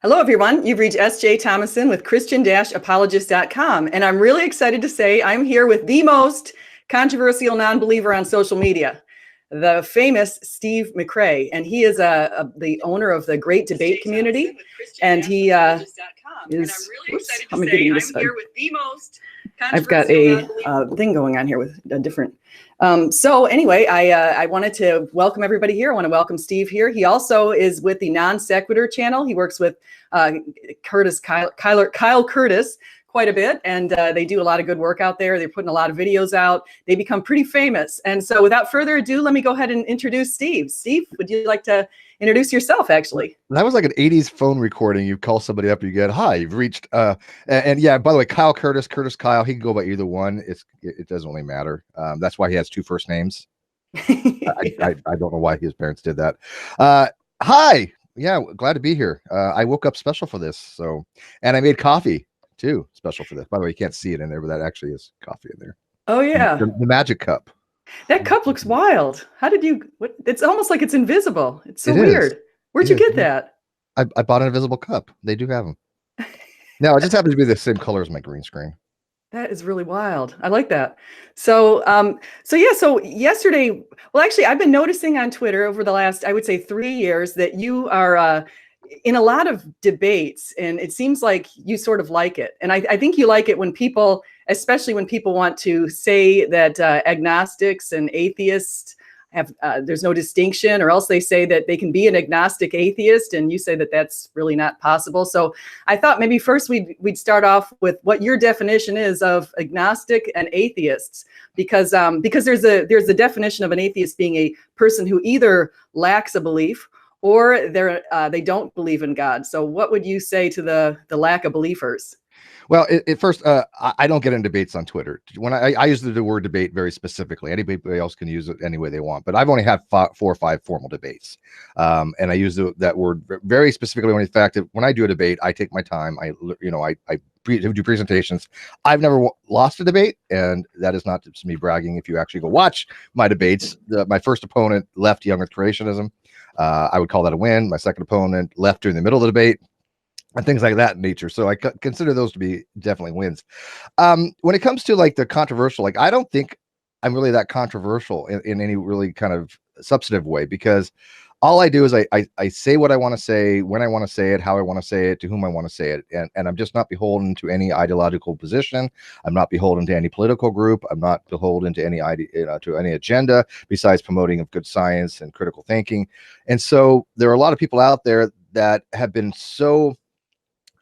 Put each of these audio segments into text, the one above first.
Hello, everyone. You've reached S.J. Thomason with Christian-apologist.com. And I'm really excited to say I'm here with the most controversial non-believer on social media, the famous Steve McRae. And he is the owner of the Great Debate Community. And he is, oops, I'm getting this. I've got a thing going on here with a different. So anyway, I wanted to welcome everybody here. I want to welcome Steve here. He also is with the Non Sequitur channel. He works with Kyle Curtis quite a bit, and they do a lot of good work out there. They're putting a lot of videos out. They become pretty famous. And so without further ado, let me go ahead and introduce Steve. Steve, would you like to introduce yourself, actually? That was like an 80s phone recording. You call somebody up, you get, hi, you've reached, and yeah, by the way, Kyle Curtis, Kyle, he can go by either one. It doesn't really matter. That's why he has two first names. I don't know why his parents did that. Hi. Yeah, glad to be here. I woke up special for this. And I made coffee too, special for this. By the way, you can't see it in there, but that actually is coffee in there. Oh yeah. The magic cup. That cup looks wild. How did you, it's almost like it's invisible. It's so weird. Where'd you get that? I bought an invisible cup. They do have them. No, it just happens to be the same color as my green screen. That is really wild. I like that. So yesterday, well, actually, I've been noticing on Twitter over the last, I would say 3 years, that you are in a lot of debates, and it seems like you sort of like it. And I think you like it when people, especially when people want to say that agnostics and atheists have, there's no distinction, or else they say that they can be an agnostic atheist, and you say that that's really not possible. So I thought maybe first we'd start off with what your definition is of agnostic and atheists, because there's a definition of an atheist being a person who either lacks a belief or they don't believe in God. So what would you say to the lack of believers? Well, at first, I don't get in debates on Twitter. When I use the word debate very specifically, anybody else can use it any way they want. But I've only had 4 or 5 formal debates, and I use that word very specifically. When in fact, when I do a debate, I take my time. I do presentations. I've never lost a debate, and that is not just me bragging. If you actually go watch my debates, my first opponent left young Earth creationism. I would call that a win. My second opponent left during the middle of the debate, and things like that in nature. So I consider those to be definitely wins. When it comes to like the controversial, like I don't think I'm really that controversial in any really kind of substantive way, because all I do is I say what I want to say, when I want to say it, how I want to say it, to whom I want to say it. And I'm just not beholden to any ideological position. I'm not beholden to any political group. I'm not beholden to any to any agenda besides promoting of good science and critical thinking. And so there are a lot of people out there that have been so,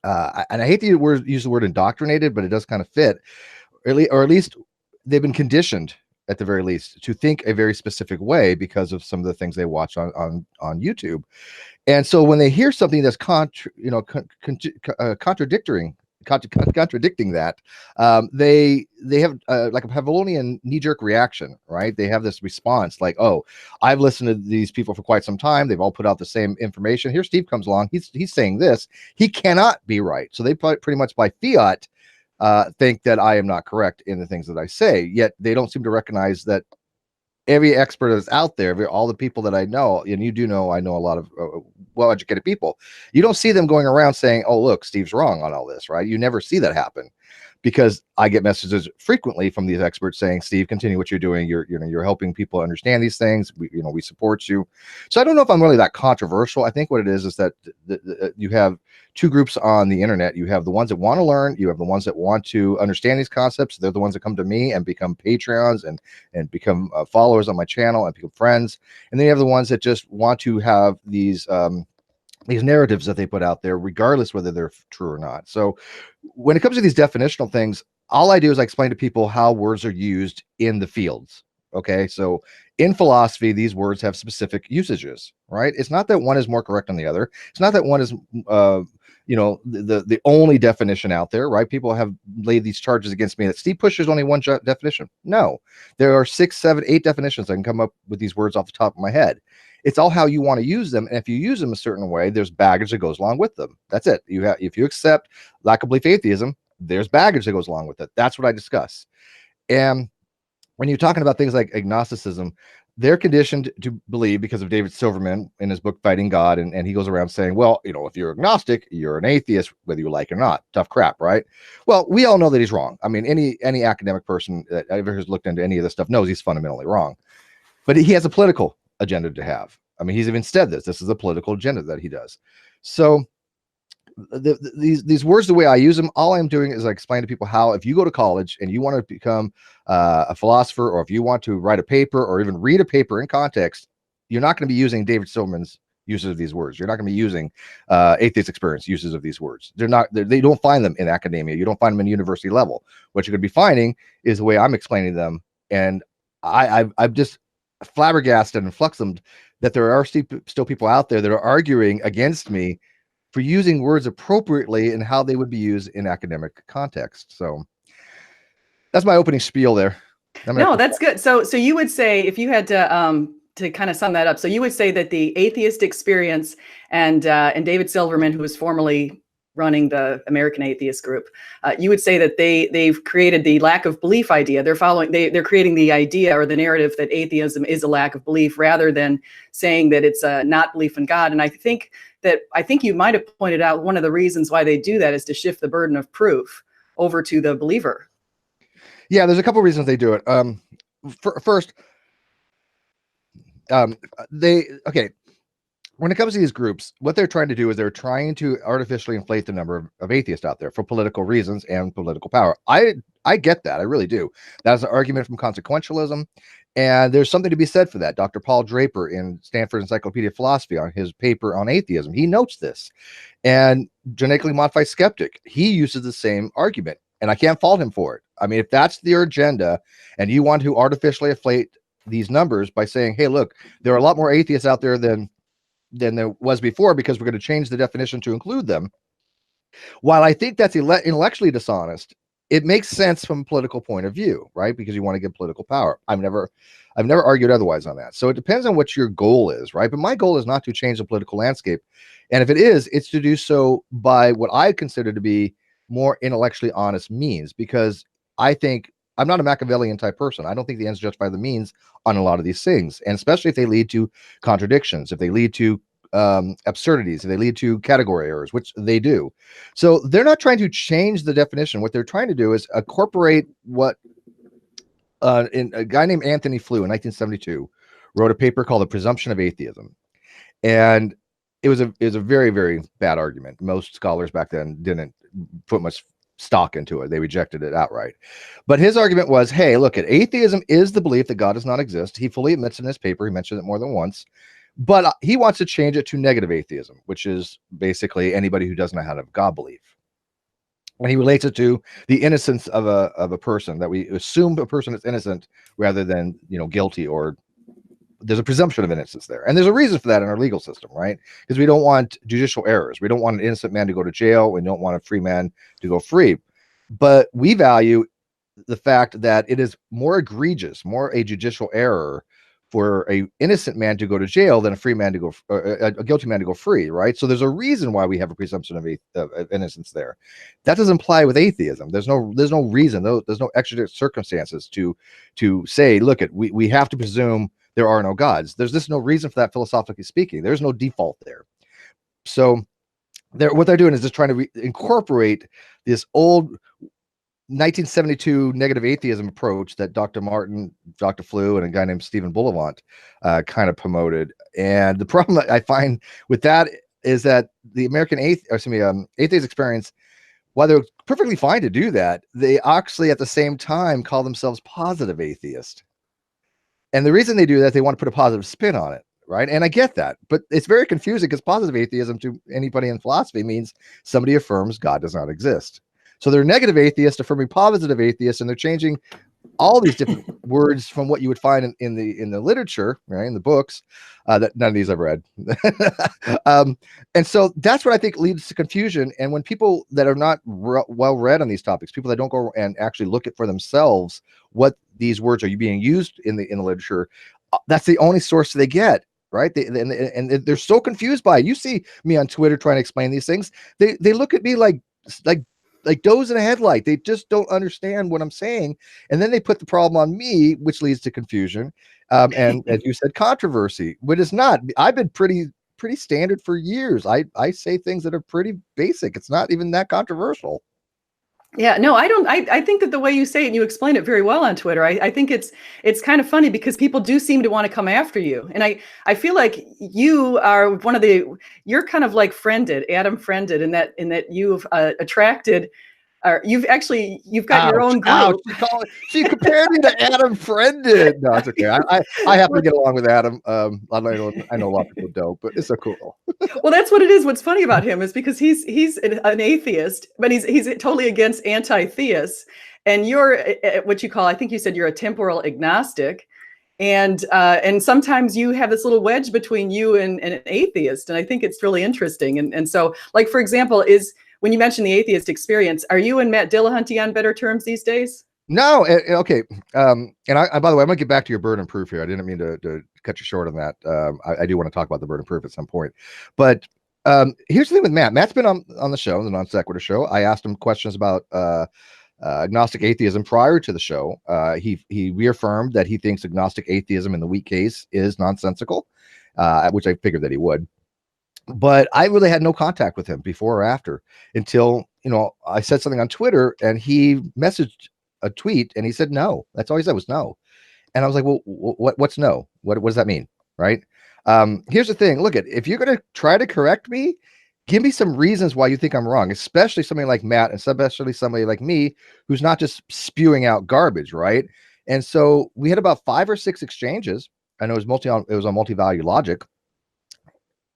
and I hate to use the word indoctrinated, but it does kind of fit, or at least they've been conditioned, at the very least, to think a very specific way because of some of the things they watch on YouTube. And so when they hear something that's contradicting that, they have like a Pavlovian knee-jerk reaction, right? They have this response like, oh, I've listened to these people for quite some time. They've all put out the same information. Here Steve comes along. He's saying this. He cannot be right. So they pretty much by fiat think that I am not correct in the things that I say, yet they don't seem to recognize that every expert that's out there, all the people that I know, and you do know, I know a lot of well-educated people, you don't see them going around saying, oh, look, Steve's wrong on all this, right? You never see that happen, because I get messages frequently from these experts saying, Steve, continue what you're doing. You're helping people understand these things. We support you. So I don't know if I'm really that controversial. I think what it is that you have two groups on the internet. You have the ones that want to learn. You have the ones that want to understand these concepts. They're the ones that come to me and become Patreons and become followers on my channel and become friends. And then you have the ones that just want to have these narratives that they put out there, regardless whether they're true or not. So when it comes to these definitional things, all I do is I explain to people how words are used in the fields. Okay, so in philosophy, these words have specific usages, right? It's not that one is more correct than the other. It's not that one is the only definition out there, right? People have laid these charges against me that Steve pushes only one definition. No, there are 6, 7, 8 definitions. I can come up with these words off the top of my head. It's all how you want to use them. And if you use them a certain way, there's baggage that goes along with them. That's it. If you accept lack of belief atheism, there's baggage that goes along with it. That's what I discuss. And when you're talking about things like agnosticism, they're conditioned to believe, because of David Silverman in his book Fighting God, and he goes around saying, well, if you're agnostic, you're an atheist, whether you like it or not. Tough crap, right? Well, we all know that he's wrong. I mean, any academic person that ever has looked into any of this stuff knows he's fundamentally wrong. But he has a political agenda to have. I mean, he's even said this is a political agenda that he does. So these words, the way I use them, all I'm doing is I explain to people how, if you go to college and you want to become a philosopher, or if you want to write a paper or even read a paper in context, you're not going to be using David Silverman's uses of these words. You're not going to be using atheist experience uses of these words. They don't find them in academia. You don't find them in university level. What you're going to be finding is the way I'm explaining them. And I've just flabbergasted and fluxumed that there are still people out there that are arguing against me for using words appropriately and how they would be used in academic context. So that's my opening spiel there. No, that's good. So you would say, if you had to kind of sum that up, so you would say that the atheist experience and David Silverman, who was formerly running the American Atheist Group, you would say that they've created the lack of belief idea. They're creating the idea or the narrative that atheism is a lack of belief, rather than saying that it's a not belief in God. And I think you might have pointed out one of the reasons why they do that is to shift the burden of proof over to the believer. Yeah, there's a couple of reasons they do it. First, when it comes to these groups, what they're trying to do is they're trying to artificially inflate the number of atheists out there for political reasons and political power. I get that. I really do. That's an argument from consequentialism. And there's something to be said for that. Dr. Paul Draper in Stanford Encyclopedia of Philosophy, on his paper on atheism, he notes this. And Genetically Modified Skeptic, he uses the same argument. And I can't fault him for it. I mean, if that's your agenda and you want to artificially inflate these numbers by saying, hey, look, there are a lot more atheists out there than there was before because we're going to change the definition to include them. While I think that's intellectually dishonest, it makes sense from a political point of view, right? Because you want to get political power. I've never argued otherwise on that. So it depends on what your goal is, right? But my goal is not to change the political landscape. And if it is, it's to do so by what I consider to be more intellectually honest means, because I think I'm not a Machiavellian type person. I don't think the ends justify the means on a lot of these things. And especially if they lead to contradictions, if they lead to absurdities, if they lead to category errors, which they do. So they're not trying to change the definition. What they're trying to do is incorporate what a guy named Anthony Flew in 1972 wrote a paper called The Presumption of Atheism. And it was a very, very bad argument. Most scholars back then didn't put much stock into it. They rejected it outright. But his argument was, hey, look, atheism is the belief that God does not exist. He fully admits in his paper, he mentioned it more than once, but he wants to change it to negative atheism, which is basically anybody who doesn't know how to have God belief. And he relates it to the innocence of a person, that we assume a person is innocent rather than, guilty, or there's a presumption of innocence there. And there's a reason for that in our legal system, right? Because we don't want judicial errors. We don't want an innocent man to go to jail. We don't want a free man to go free. But we value the fact that it is more egregious, more a judicial error for a innocent man to go to jail than a free man to go, a guilty man to go free, right? So there's a reason why we have a presumption of innocence there. That doesn't apply with atheism. There's no reason. There's no exigent circumstances to say, look, we have to presume there are no gods. There's just no reason for that, philosophically speaking. There's no default there. So what they're doing is just trying to incorporate this old 1972 negative atheism approach that Dr. Martin, Dr. Flew, and a guy named Stephen Bullivant kind of promoted. And the problem that I find with that is that the American atheist experience, while they're perfectly fine to do that, they actually at the same time call themselves positive atheist. And the reason they do that, they want to put a positive spin on it, right? And I get that, but it's very confusing because positive atheism to anybody in philosophy means somebody affirms God does not exist. So they're negative atheists affirming positive atheists, and they're changing all these different words from what you would find in the literature, right, in the books that none of these I've read. And so that's what I think leads to confusion. And when people that are not well read on these topics, people that don't go and actually look at for themselves what these words are being used in the literature, that's the only source they get. Right. And they're so confused by it. You see me on Twitter trying to explain these things. They look at me like like does in a headlight. They just don't understand what I'm saying, and then they put the problem on me, which leads to confusion, and as you said, controversy. But it's not. I've been pretty standard for years. I say things that are pretty basic. It's not even that controversial. Yeah, no, I don't. I think that the way you say it, and you explain it very well on Twitter. I think it's kind of funny because people do seem to want to come after you, and I feel like you are one of the. You're kind of like friended, Adam friended, in that you've attracted, or you've got your own Ouch, group. she compared me to Adam Friended. No, it's okay. I happen to get along with Adam. I know a lot of people don't, but it's so cool. Well, that's what it is. What's funny about him is because he's an atheist, but he's totally against anti-theists, and you're what you call, I think you said you're a temporal agnostic, and sometimes you have this little wedge between you and an atheist, and I think it's really interesting. And so, like for example, is when you mention the atheist experience, are you and Matt Dillahunty on better terms these days? No, okay. And I, by the way, I'm gonna get back to your burden proof here. I didn't mean to cut you short on that. I do want to talk about the burden proof at some point, but here's the thing with Matt. Matt's been on the show, the Non Sequitur show. I asked him questions about agnostic atheism prior to the show. He reaffirmed that he thinks agnostic atheism in the weak case is nonsensical, which I figured that he would. But I really had no contact with him before or after until I said something on Twitter and he messaged a tweet and he said no. That's all he said was no. And I was like, well, what's no? What does that mean? Right. Here's the thing. Look, if you're going to try to correct me, give me some reasons why you think I'm wrong, especially somebody like Matt and especially somebody like me who's not just spewing out garbage. Right. And so we had about 5 or 6 exchanges. I know it was on multi-value logic.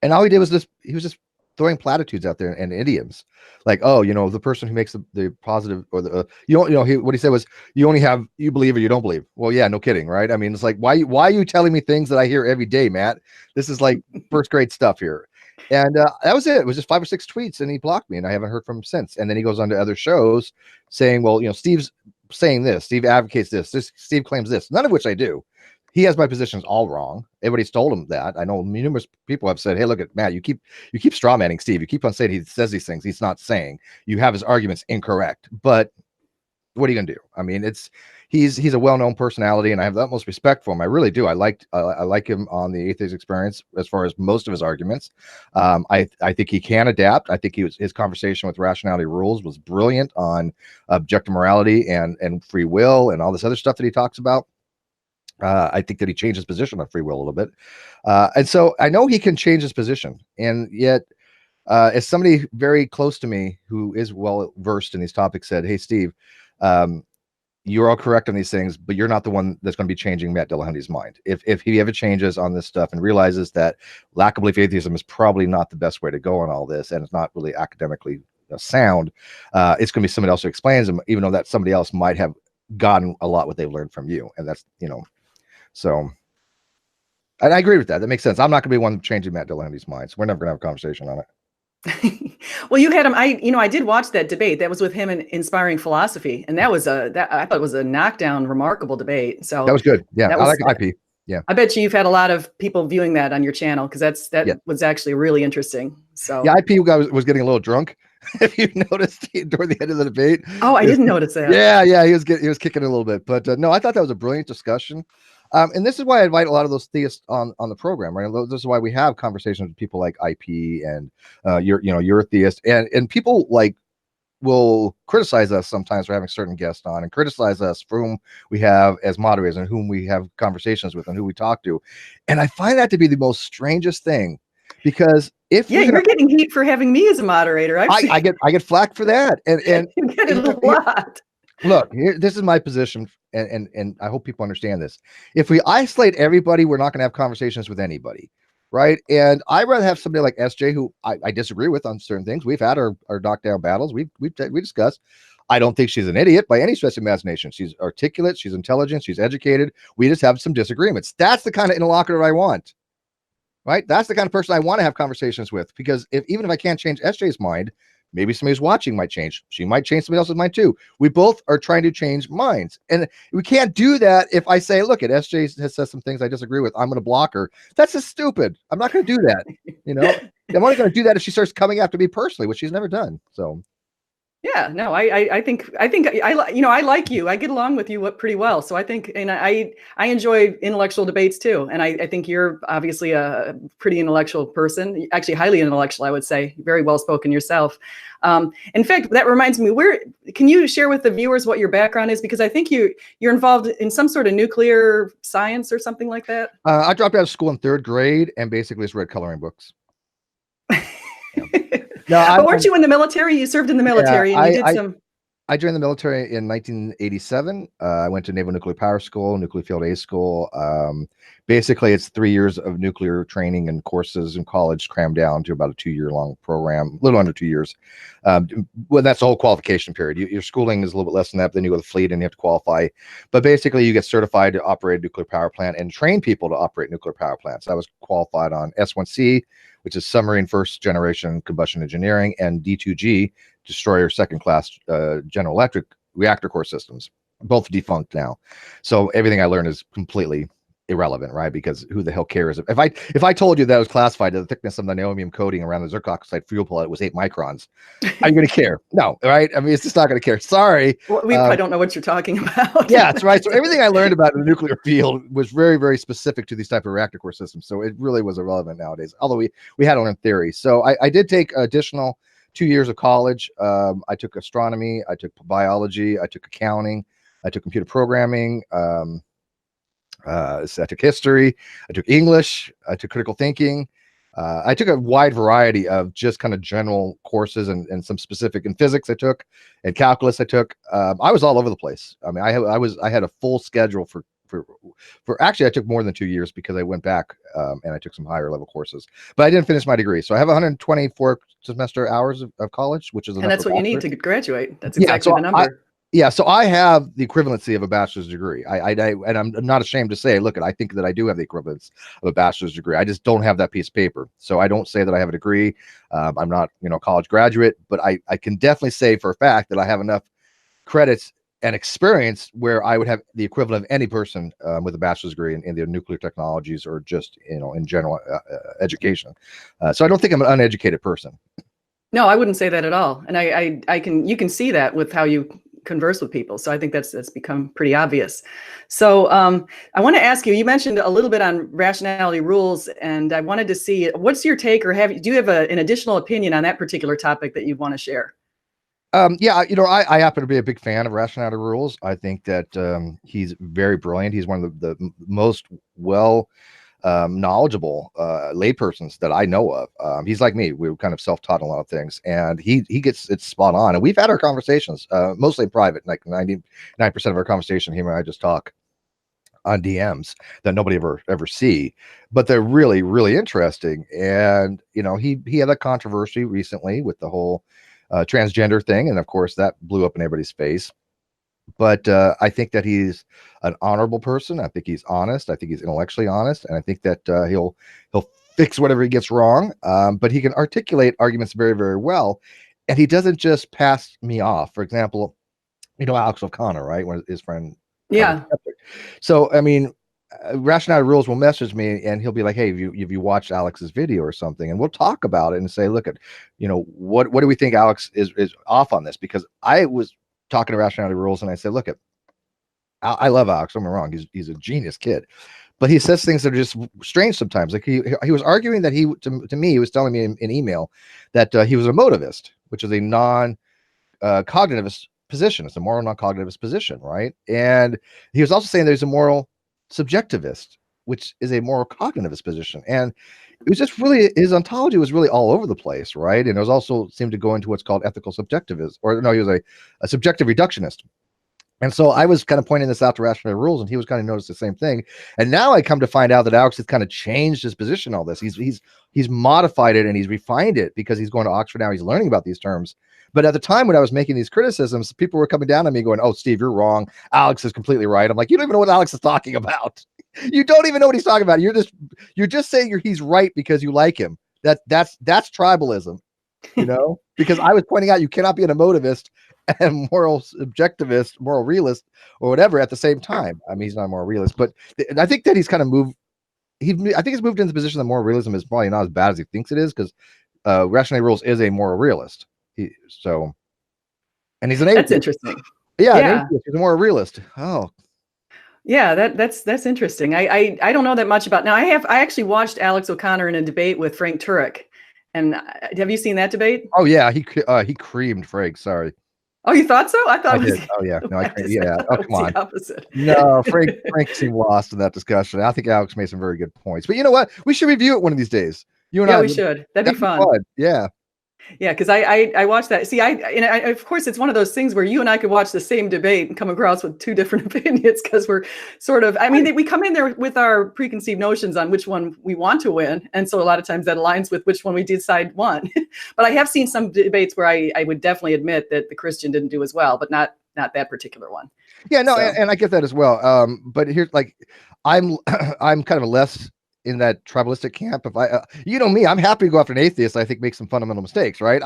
And all he did was he was just throwing platitudes out there and idioms like, oh, the person who makes the positive or the, what he said was, you believe or you don't believe. Well, yeah, no kidding. Right. I mean, it's like, why are you telling me things that I hear every day, Matt? This is like first grade stuff here. And that was it. It was just 5 or 6 tweets and he blocked me and I haven't heard from him since. And then he goes on to other shows saying, well, Steve's saying this, Steve advocates this, Steve claims this, none of which I do. He has my positions all wrong. Everybody's told him that. I know numerous people have said, hey, look at Matt, you keep straw manning Steve. You keep on saying he says these things he's not saying. You have his arguments incorrect. But what are you gonna do? I mean, he's a well-known personality and I have the utmost respect for him. I really do. I like him on the Atheist Experience as far as most of his arguments. I think he can adapt. I think his conversation with Rationality Rules was brilliant on objective morality and free will and all this other stuff that he talks about. I think that he changed his position on free will a little bit. And so I know he can change his position. And yet, as somebody very close to me who is well versed in these topics said, hey, Steve, you're all correct on these things, but you're not the one that's going to be changing Matt Dillahunty's mind. If he ever changes on this stuff and realizes that lack of belief atheism is probably not the best way to go on all this, and it's not really academically sound, it's going to be somebody else who explains them, even though that somebody else might have gotten a lot what they've learned from you. And that's, so, and I agree with that. That makes sense. I'm not going to be one changing Matt Dillahunty's mind. So we're never going to have a conversation on it. Well, you had him. I did watch that debate. That was with him in Inspiring Philosophy, and that was I thought it was a knockdown, remarkable debate. So that was good. Yeah, I like IP. Yeah, I bet you've had a lot of people viewing that on your channel because that was actually really interesting. So yeah, IP guy was getting a little drunk. If you noticed toward the end of the debate. Oh, I didn't notice that. Yeah, he was kicking a little bit, but no, I thought that was a brilliant discussion. And this is why I invite a lot of those theists on the program, right? This is why we have conversations with people like IP and you're a theist, and people like will criticize us sometimes for having certain guests on and criticize us for whom we have as moderators and whom we have conversations with and who we talk to. And I find that to be the most strangest thing, because if you're getting heat for having me as a moderator. I get flack for that. And you get it a lot. Look, this is my position, and I hope people understand this. If we isolate everybody, we're not going to have conversations with anybody, right? And I'd rather have somebody like SJ, who I disagree with on certain things. We've had our knockdown battles. We discussed. I don't think she's an idiot by any stretch of imagination. She's articulate. She's intelligent. She's educated. We just have some disagreements. That's the kind of interlocutor I want, right? That's the kind of person I want to have conversations with, because even if I can't change SJ's mind, maybe somebody who's watching might change. She might change somebody else's mind too. We both are trying to change minds. And we can't do that if I say, look, SJ has said some things I disagree with, I'm going to block her. That's just stupid. I'm not going to do that. I'm only going to do that if she starts coming after me personally, which she's never done. So. Yeah, no, I think I like you. I get along with you pretty well. So I think, and I enjoy intellectual debates too. And I think you're obviously a pretty intellectual person, actually highly intellectual, I would say, very well spoken yourself. In fact, that reminds me, where can you share with the viewers what your background is? Because I think you're involved in some sort of nuclear science or something like that. I dropped out of school in third grade and basically just read coloring books. Yeah. No, But weren't you in the military? You served in the yeah, military and you did some. I joined the military in 1987. I went to Naval Nuclear Power School, Nuclear Field A School. Basically, it's 3 years of nuclear training and courses in college crammed down to about a 2-year-long program, a little under 2 years. Well, that's the whole qualification period. Your schooling is a little bit less than that, but then you go to the fleet and you have to qualify. But basically, you get certified to operate a nuclear power plant and train people to operate nuclear power plants. I was qualified on S1C, which is submarine first generation combustion engineering, and D2G, destroyer second class General Electric reactor core systems, both defunct now. So everything I learned is completely irrelevant, right? Because who the hell cares? If I told you that it was classified to the thickness of the niobium coating around the zircon oxide fuel pellet was 8 microns, are you going to care? No, right? I mean, it's just not going to care. Sorry. Well, I don't know what you're talking about. Yeah, that's right. So everything I learned about the nuclear field was very, very specific to these type of reactor core systems. So it really was irrelevant nowadays, although we had to learn theory. So I did take additional 2 years of college. I took astronomy, I took biology, I took accounting, I took computer programming, so I took history, I took English, I took critical thinking. I took a wide variety of just kind of general courses and some specific in physics I took, and calculus I took. I was all over the place. I mean, I had a full schedule for actually I took more than 2 years because I went back and I took some higher level courses, but I didn't finish my degree. So I have 124 semester hours of college, which is and that's what you need to graduate. That's yeah, exactly so the number. so I have the equivalency of a bachelor's degree. And I'm not ashamed to say, look, I think that I do have the equivalence of a bachelor's degree. I just don't have that piece of paper. So I don't say that I have a degree. I'm not, a college graduate, but I can definitely say for a fact that I have enough credits and experience where I would have the equivalent of any person with a bachelor's degree in the nuclear technologies or just, in general education. So I don't think I'm an uneducated person. No, I wouldn't say that at all. And you can see that with how you converse with people. So I think that's become pretty obvious. So I want to ask you, you mentioned a little bit on rationality rules, and I wanted to see what's your take, or do you have an additional opinion on that particular topic that you want to share? Yeah, I happen to be a big fan of rationality rules. I think that he's very brilliant. He's one of the most knowledgeable laypersons that I know of. He's like me. We were kind of self-taught in a lot of things, and he gets it spot on. And we've had our conversations, mostly in private. Like 99% of our conversation, him and I just talk on DMs that nobody ever see, but they're really, really interesting. And he had a controversy recently with the whole transgender thing, and of course that blew up in everybody's face. But I think that he's an honorable person. I think he's honest. I think he's intellectually honest, and I think that he'll fix whatever he gets wrong. But he can articulate arguments very, very well, and he doesn't just pass me off. For example, Alex O'Connor, right? One of his friend. Yeah. So I mean, Rationality Rules will message me, and he'll be like, "Hey, have you watched Alex's video or something?" And we'll talk about it and say, "Look at, what do we think Alex is off on this?" Because I was talking to Rationality Rules, and I said, "Look, I love Alex. Don't get me wrong; he's a genius kid, but he says things that are just strange sometimes. Like he was arguing that to me, he was telling me in email that he was a motivist, which is a non-cognitivist position. It's a moral non-cognitivist position, right? And he was also saying there's a moral subjectivist, which is a moral cognitivist position, and it was just really, his ontology was really all over the place, right? And it was also seemed to go into what's called ethical subjectivism, or no, he was a subjective reductionist. And so I was kind of pointing this out to Rationality Rules, and he was kind of noticed the same thing. And now I come to find out that Alex has kind of changed his position on all this. He's modified it and he's refined it because he's going to Oxford now. He's learning about these terms. But at the time when I was making these criticisms, people were coming down on me going, "Oh, Steve, you're wrong. Alex is completely right." I'm like, you don't even know what Alex is talking about. You don't even know what he's talking about. You're just saying he's right because you like him. That's tribalism, because I was pointing out you cannot be an emotivist and moral subjectivist, moral realist, or whatever at the same time. I mean, he's not a moral realist, but I think that he's kind of moved. I think he's moved into the position that moral realism is probably not as bad as he thinks it is, because Rationality Rules is a moral realist. And he's an That's atheist. interesting. Yeah, an Yeah. atheist. He's more a realist. Oh, Yeah, that's interesting. I don't know that much about. Now I actually watched Alex O'Connor in a debate with Frank Turek, and have you seen that debate? oh yeah, he creamed Frank. Sorry, Oh, you thought so? I thought I it was. did. Oh yeah, no, I have to say, I yeah. thought Oh it come was the on. opposite. No, Frank seemed lost in that discussion. I think Alex made some very good points. But you know what? We should review it one of these days. You and Yeah, I, we should. That'd be that'd be fun. fun. Yeah. Yeah, because I watched that. See, of course it's one of those things where you and I could watch the same debate and come across with two different opinions because we're sort of. I mean, we come in there with our preconceived notions on which one we want to win, and so a lot of times that aligns with which one we decide won. But I have seen some debates where I would definitely admit that the Christian didn't do as well, but not that particular one. Yeah, no, So and I get that as well. But here's like, I'm I'm kind of less in that tribalistic camp. If I, you know me, I'm happy to go after an atheist. I think makes some fundamental mistakes, right?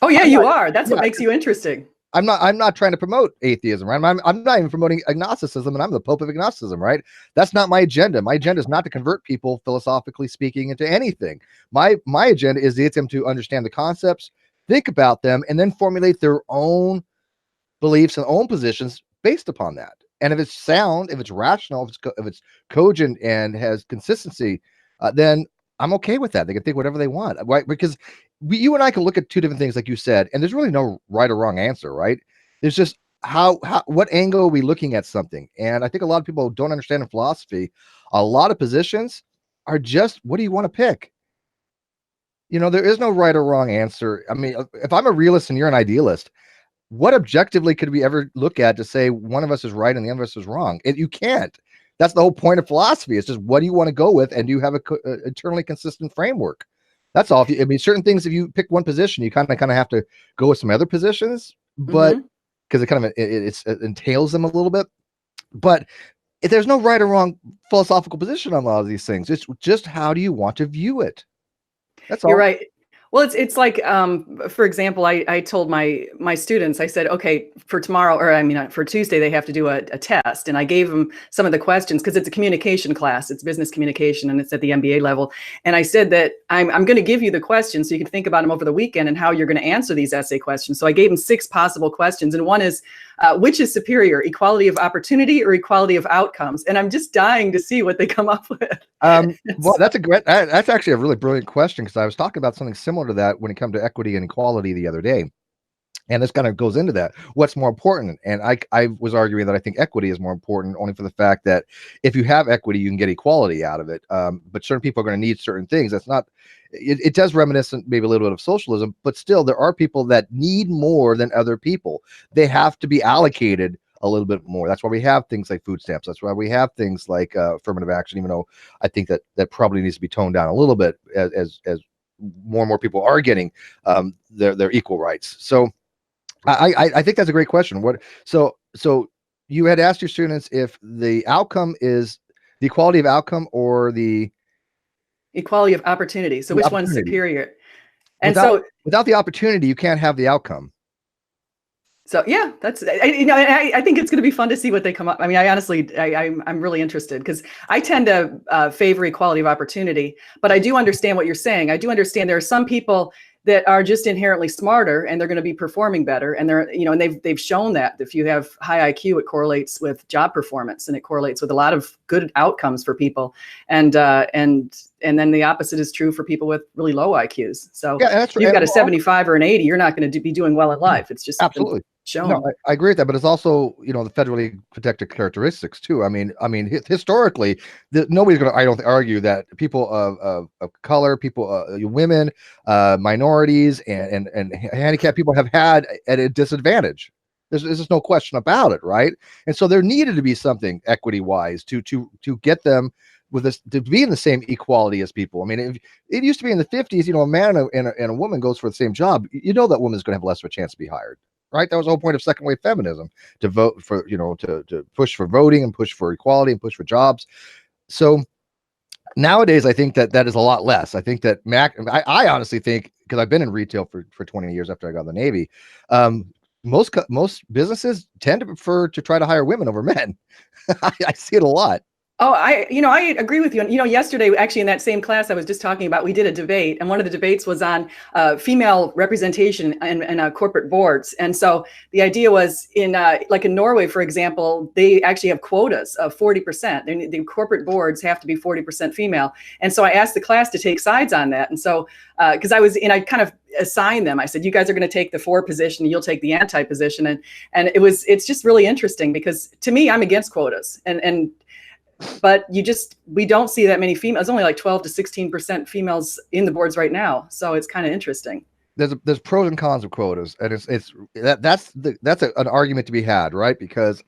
oh yeah, I'm you not, are. That's yeah, what makes you interesting. I'm not trying to promote atheism, right? I'm not even promoting agnosticism, and I'm the Pope of agnosticism, right? That's not my agenda. My agenda is not to convert people, philosophically speaking, into anything. My agenda is to get them to understand the concepts, think about them, and then formulate their own beliefs and own positions based upon that. And if it's sound, if it's rational, if it's cogent and has consistency, then I'm okay with that. They can think whatever they want, right? Because you and I can look at two different things, like you said, and there's really no right or wrong answer, right? There's just how what angle are we looking at something? And I think a lot of people don't understand in philosophy. A lot of positions are just, what do you want to pick? You know, there is no right or wrong answer. I mean, if I'm a realist and you're an idealist, what objectively could we ever look at to say one of us is right and the other of us is wrong? You can't. That's the whole point of philosophy. It's just, what do you want to go with, and do you have a eternally consistent framework? That's all. I mean, certain things, if you pick one position, you kind of have to go with some other positions, but because it kind of it entails them a little bit. But if there's no right or wrong philosophical position on a lot of these things, it's just, how do you want to view it? That's all. You're right. Well, it's like, for example, I told my students, I said, okay, for tomorrow, or I mean, for Tuesday, they have to do a test. And I gave them some of the questions because it's a communication class, it's business communication, and it's at the MBA level. And I said that I'm going to give you the questions so you can think about them over the weekend and how you're going to answer these essay questions. So I gave them 6 possible questions. And one is, which is superior, equality of opportunity or equality of outcomes? And I'm just dying to see what they come up with. Well, that's actually a really brilliant question, because I was talking about something similar to that when it comes to equity and equality the other day. And this kind of goes into that. What's more important? And I was arguing that I think equity is more important, only for the fact that if you have equity, you can get equality out of it. But certain people are going to need certain things. That's not, it does reminiscent maybe a little bit of socialism, but still there are people that need more than other people. They have to be allocated a little bit more. That's why we have things like food stamps. That's why we have things like affirmative action, even though I think that probably needs to be toned down a little bit as more and more people are getting their equal rights. So I think that's a great question. So you had asked your students if the outcome is the equality of outcome or the Equality of opportunity. So which one's superior? And without the opportunity, you can't have the outcome. So yeah, I think it's going to be fun to see what they come up. I mean, I'm really interested because I tend to favor equality of opportunity, but I do understand what you're saying. I do understand there are some people that are just inherently smarter and they're going to be performing better. And and they've shown that if you have high IQ, it correlates with job performance and it correlates with a lot of good outcomes for people. And then the opposite is true for people with really low IQs. So if you've got a 75 or an 80, you're not going to be doing well in life. It's just absolutely shown. No, I agree with that, but it's also, the federally protected characteristics too. I mean, historically, nobody's going to, I don't argue that people of color, people, women, minorities, and handicapped people have had at a disadvantage. There's just no question about it, right? And so there needed to be something equity-wise to get them with this, to be in the same equality as people. I mean, it used to be in the 50s, a man and a woman goes for the same job, that woman's going to have less of a chance to be hired. Right, that was the whole point of second wave feminism, to vote for, to push for voting and push for equality and push for jobs. So nowadays, I think that is a lot less. I think that I honestly think, because I've been in retail for 20 years after I got in the Navy, most businesses tend to prefer to try to hire women over men. I see it a lot. Oh, I agree with you. And, yesterday, actually, in that same class I was just talking about, we did a debate, and one of the debates was on female representation in corporate boards. And so the idea was like in Norway, for example, they actually have quotas of 40%. The corporate boards have to be 40% female. And so I asked the class to take sides on that. And so, because I kind of assigned them, I said, you guys are going to take the for position, you'll take the anti position. And it's just really interesting because to me, I'm against quotas. But we don't see that many females. Only like 12 to 16% females in the boards right now. So it's kind of interesting. There's pros and cons of quotas, and that's an argument to be had, right? Because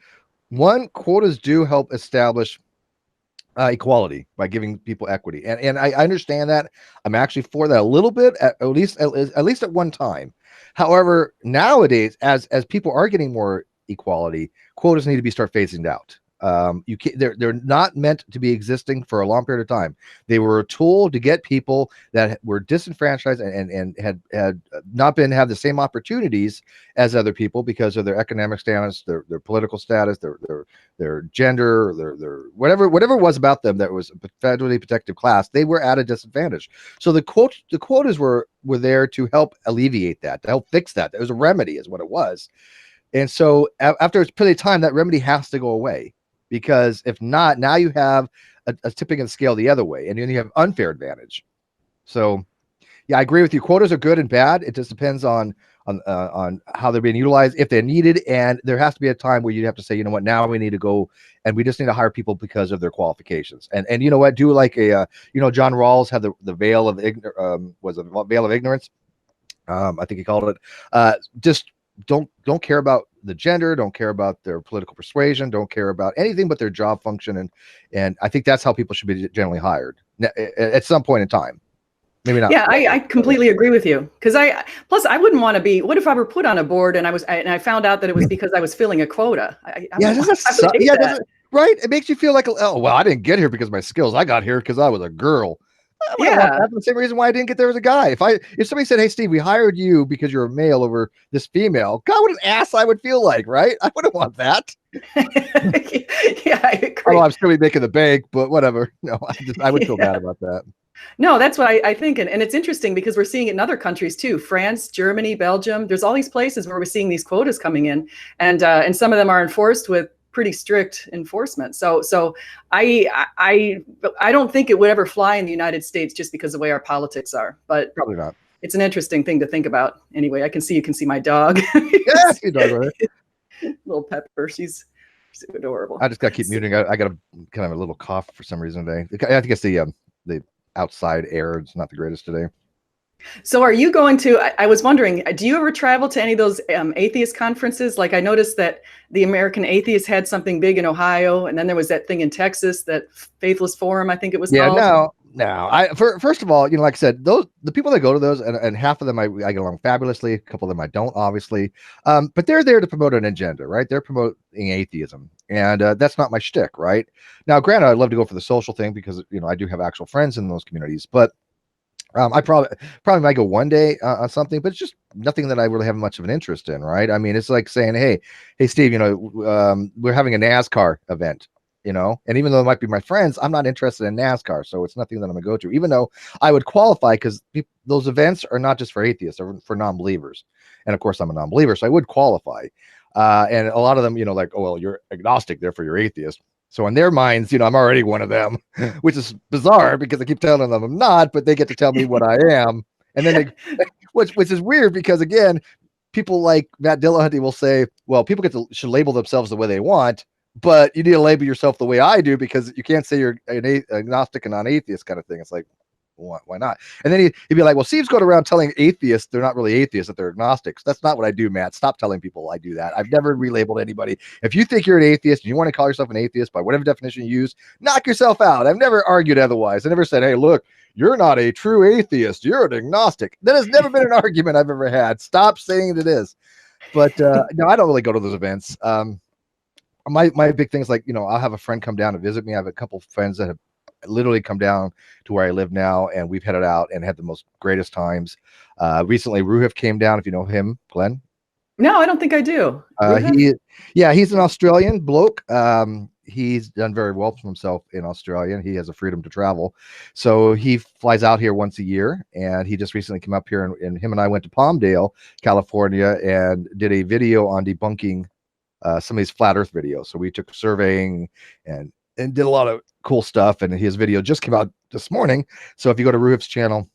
one, quotas do help establish equality by giving people equity, and I understand that. I'm actually for that a little bit, at least at one time. However, nowadays, as people are getting more equality, quotas need to be start phasing out. You can't, they're not meant to be existing for a long period of time. They were a tool to get people that were disenfranchised and had not have the same opportunities as other people because of their economic status, their political status, their gender, their whatever it was about them that was a federally protected class. They were at a disadvantage. So the quotas were there to help alleviate that, to help fix that. It was a remedy, is what it was. And so after a period of time, that remedy has to go away. Because if not, now you have a tipping of the scale the other way, and then you have unfair advantage. So, yeah, I agree with you. Quotas are good and bad. It just depends on how they're being utilized, if they're needed, and there has to be a time where you have to say, you know what, now we need to go and we just need to hire people because of their qualifications. And you know what, do like John Rawls had the veil of veil of ignorance. I think he called it. Just don't care about the gender, don't care about their political persuasion, don't care about anything but their job function, and I think that's how people should be generally hired at some point in time. Maybe not. Yeah, I completely agree with you, because I wouldn't want to be. What if I were put on a board and I found out that it was because I was filling a quota? Right? It makes you feel like, oh well, I didn't get here because of my skills. I got here because I was a girl. That's the same reason why I didn't get there as a guy. If somebody said, "Hey, Steve, we hired you because you're a male over this female," God, what an ass I would feel like, right? I wouldn't want that. Yeah, I agree. Oh, I'm still making the bank, but whatever. No, I would feel bad about that. No, that's what I think, and it's interesting because we're seeing it in other countries too: France, Germany, Belgium. There's all these places where we're seeing these quotas coming in, and some of them are enforced with pretty strict enforcement. So I don't think it would ever fly in the United States just because of the way our politics are. But probably not. It's an interesting thing to think about. Anyway, you can see my dog. Yeah, your dog, right? Little Pepper. She's adorable. I just got to keep muting. I got a kind of a little cough for some reason today. I think it's the outside air. It's not the greatest today. So are you going to, I was wondering, do you ever travel to any of those atheist conferences? Like I noticed that the American Atheists had something big in Ohio, and then there was that thing in Texas, that Faithless Forum, I think it was called. No. First of all, like I said, the people that go to those, and half of them I get along fabulously, a couple of them I don't, obviously. But they're there to promote an agenda, right? They're promoting atheism. And that's not my shtick, right? Now, granted, I'd love to go for the social thing because, I do have actual friends in those communities, but I probably might go one day on something, but it's just nothing that I really have much of an interest in, right? I mean, it's like saying, hey, Steve, we're having a NASCAR event, and even though it might be my friends, I'm not interested in NASCAR, so it's nothing that I'm gonna go to, even though I would qualify, because those events are not just for atheists, they're for non-believers, and of course I'm a non-believer, so I would qualify. And a lot of them, like, oh well, you're agnostic, therefore you're atheist. So in their minds, I'm already one of them, which is bizarre because I keep telling them I'm not, but they get to tell me what I am. And then which is weird because, again, people like Matt Dillahunty will say, well, people should label themselves the way they want, but you need to label yourself the way I do because you can't say you're an agnostic and non-atheist kind of thing. It's like, why not? And then he'd be like, well, Steve's going around telling atheists they're not really atheists, that they're agnostics. That's not what I do, Matt. Stop telling people I do that. I've never relabeled anybody. If you think you're an atheist and you want to call yourself an atheist by whatever definition you use, knock yourself out. I've never argued otherwise. I never said, hey, look, you're not a true atheist. You're an agnostic. That has never been an argument I've ever had. Stop saying it is. But no, I don't really go to those events. My big thing is, like, I'll have a friend come down to visit me. I have a couple friends that have literally come down to where I live now, and we've headed out and had the most greatest times. Recently, Ruhif came down. If you know him, Glenn. No, I don't think I do. He's an Australian bloke. he's done very well for himself in Australia, and he has the freedom to travel. So he flies out here once a year, and he just recently came up here, and him and I went to Palmdale, California, and did a video on debunking some of these flat Earth videos. So we took surveying and did a lot of cool stuff. And his video just came out this morning. So if you go to Ruhif's channel,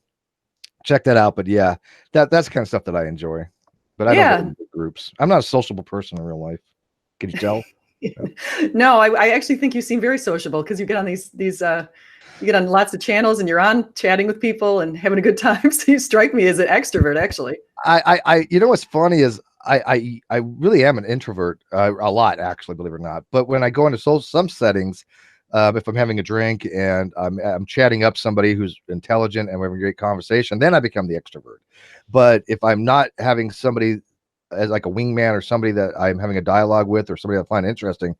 check that out. But yeah, that's the kind of stuff that I enjoy. But I don't go into groups. I'm not a sociable person in real life. Can you tell? No, I actually think you seem very sociable, because you get on these you get on lots of channels and you're on chatting with people and having a good time. So you strike me as an extrovert, actually. I you know what's funny is I really am an introvert, a lot, actually, believe it or not. But when I go into some settings, if I'm having a drink and I'm chatting up somebody who's intelligent and we're having a great conversation, then I become the extrovert. But if I'm not having somebody as like a wingman or somebody that I'm having a dialogue with or somebody I find interesting,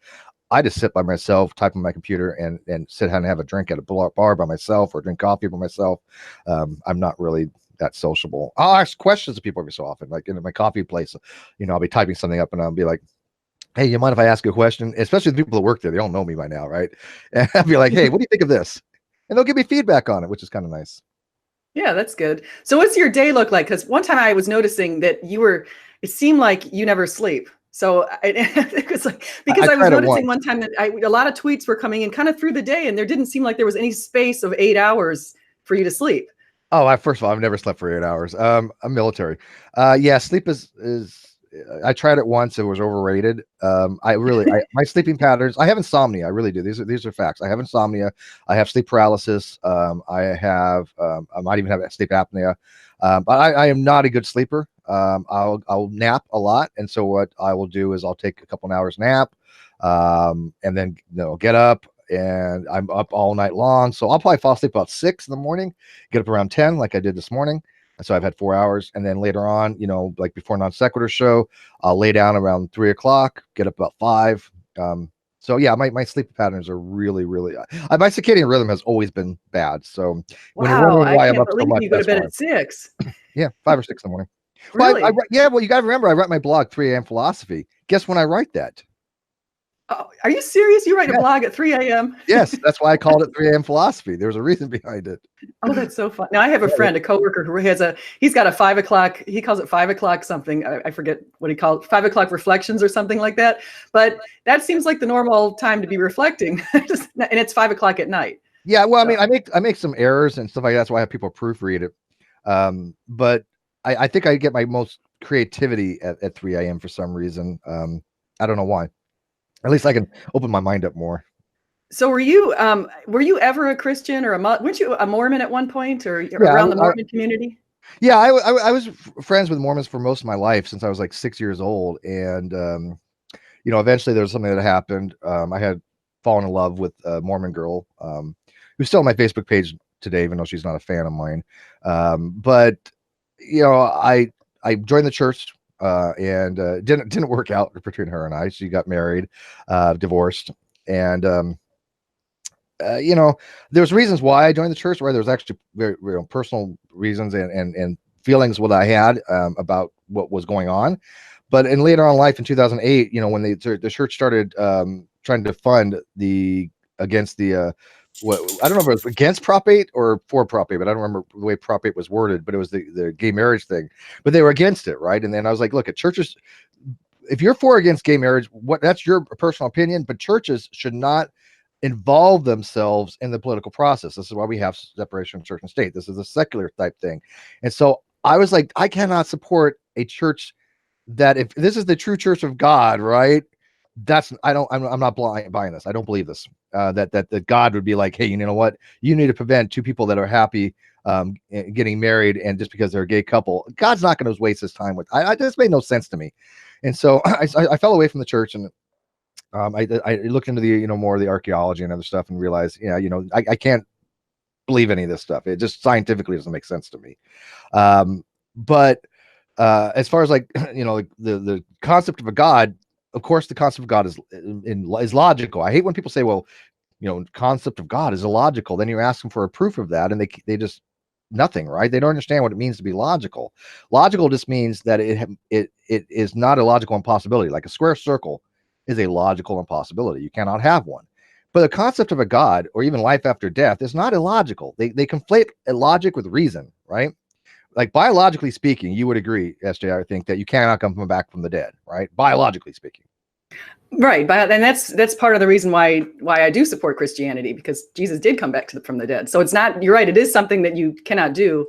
I just sit by myself, type on my computer, and sit down and have a drink at a bar by myself or drink coffee by myself. I'm not really that sociable. I'll ask questions to people every so often, like in my coffee place. I'll be typing something up and I'll be like, hey, you mind if I ask you a question? Especially the people that work there, they don't know me by now, right? And I'll be like, hey, what do you think of this? And they'll give me feedback on it, which is kind of nice. Yeah, that's good. So what's your day look like? Because one time I was noticing that it seemed like you never sleep. So it was like, because I was noticing one time that a lot of tweets were coming in kind of through the day, and there didn't seem like there was any space of 8 hours for you to sleep. Oh, first of all, I've never slept for 8 hours. I'm military. Yeah, sleep is I tried it once. It was overrated. My sleeping patterns, I have insomnia. I really do. These are facts. I have insomnia. I have sleep paralysis. I might even have sleep apnea. But I am not a good sleeper. I'll nap a lot. And so what I will do is I'll take a couple of hours nap, and then get up, and I'm up all night long. So I'll probably fall asleep about 6 in the morning, get up around 10, like I did this morning. And so I've had 4 hours. And then later on, like before Non Sequitur show, I'll lay down around 3 o'clock, get up about 5. So yeah, my sleep patterns are really, really, my circadian rhythm has always been bad. So when you're wondering why I'm up so much, you go to bed at 6. Yeah, 5 or 6 in the morning. Really? Well, you got to remember, I write my blog, 3 a.m. Philosophy. Guess when I write that? Oh, are you serious? You write a blog at 3 a.m.? Yes, that's why I called it 3 a.m. Philosophy. There's a reason behind it. Oh, that's so fun. Now I have a friend, a coworker, who he's got a 5 o'clock, he calls it 5 o'clock something. I forget what he called it, 5 o'clock reflections or something like that. But that seems like the normal time to be reflecting. And it's 5 o'clock at night. Yeah, well, I mean, I make some errors and stuff like that. That's why I have people proofread it. But I think I get my most creativity at 3 a.m. for some reason. I don't know why. At least I can open my mind up more. So were you ever a Christian, or weren't you a Mormon at one point, or around the Mormon community? Yeah, I was friends with Mormons for most of my life, since I was like 6 years old. And, eventually there was something that happened. I had fallen in love with a Mormon girl, who's still on my Facebook page today, even though she's not a fan of mine. But I joined the church, and didn't work out between her and I. She got married, divorced, and there's reasons why I joined the church, where there's actually very, very personal reasons and feelings what I had about what was going on. But in later on in life, in 2008, when the church started trying to fund against the I don't know if it was against Prop 8 or for Prop 8, but I don't remember the way Prop 8 was worded, but it was the gay marriage thing. But they were against it, right? And then I was like, look, at churches, if you're for or against gay marriage, that's your personal opinion, but churches should not involve themselves in the political process. This is why we have separation of church and state. This is a secular type thing. And so I was like, I cannot support a church that, if this is the true church of God, right? I'm not buying this. I don't believe this. That God would be like, hey, you know what? You need to prevent two people that are happy getting married, and just because they're a gay couple, God's not going to waste his time with. I just made no sense to me, and so I fell away from the church, and I looked into the more of the archaeology and other stuff, and realized, I can't believe any of this stuff. It just scientifically doesn't make sense to me. But as far as the concept of a God. Of course, the concept of God is logical. I hate when people say, well, concept of God is illogical. Then you ask them for a proof of that, and they just nothing, right? They don't understand what it means to be logical. Logical just means that it is not a logical impossibility. Like a square circle is a logical impossibility. You cannot have one. But the concept of a God or even life after death is not illogical. They conflate logic with reason, right? Like biologically speaking, you would agree, SJ, I think, that you cannot come back from the dead, right? Biologically speaking. Right, but and that's part of the reason why I do support Christianity, because Jesus did come back from the dead. So it's not, you're right, it is something that you cannot do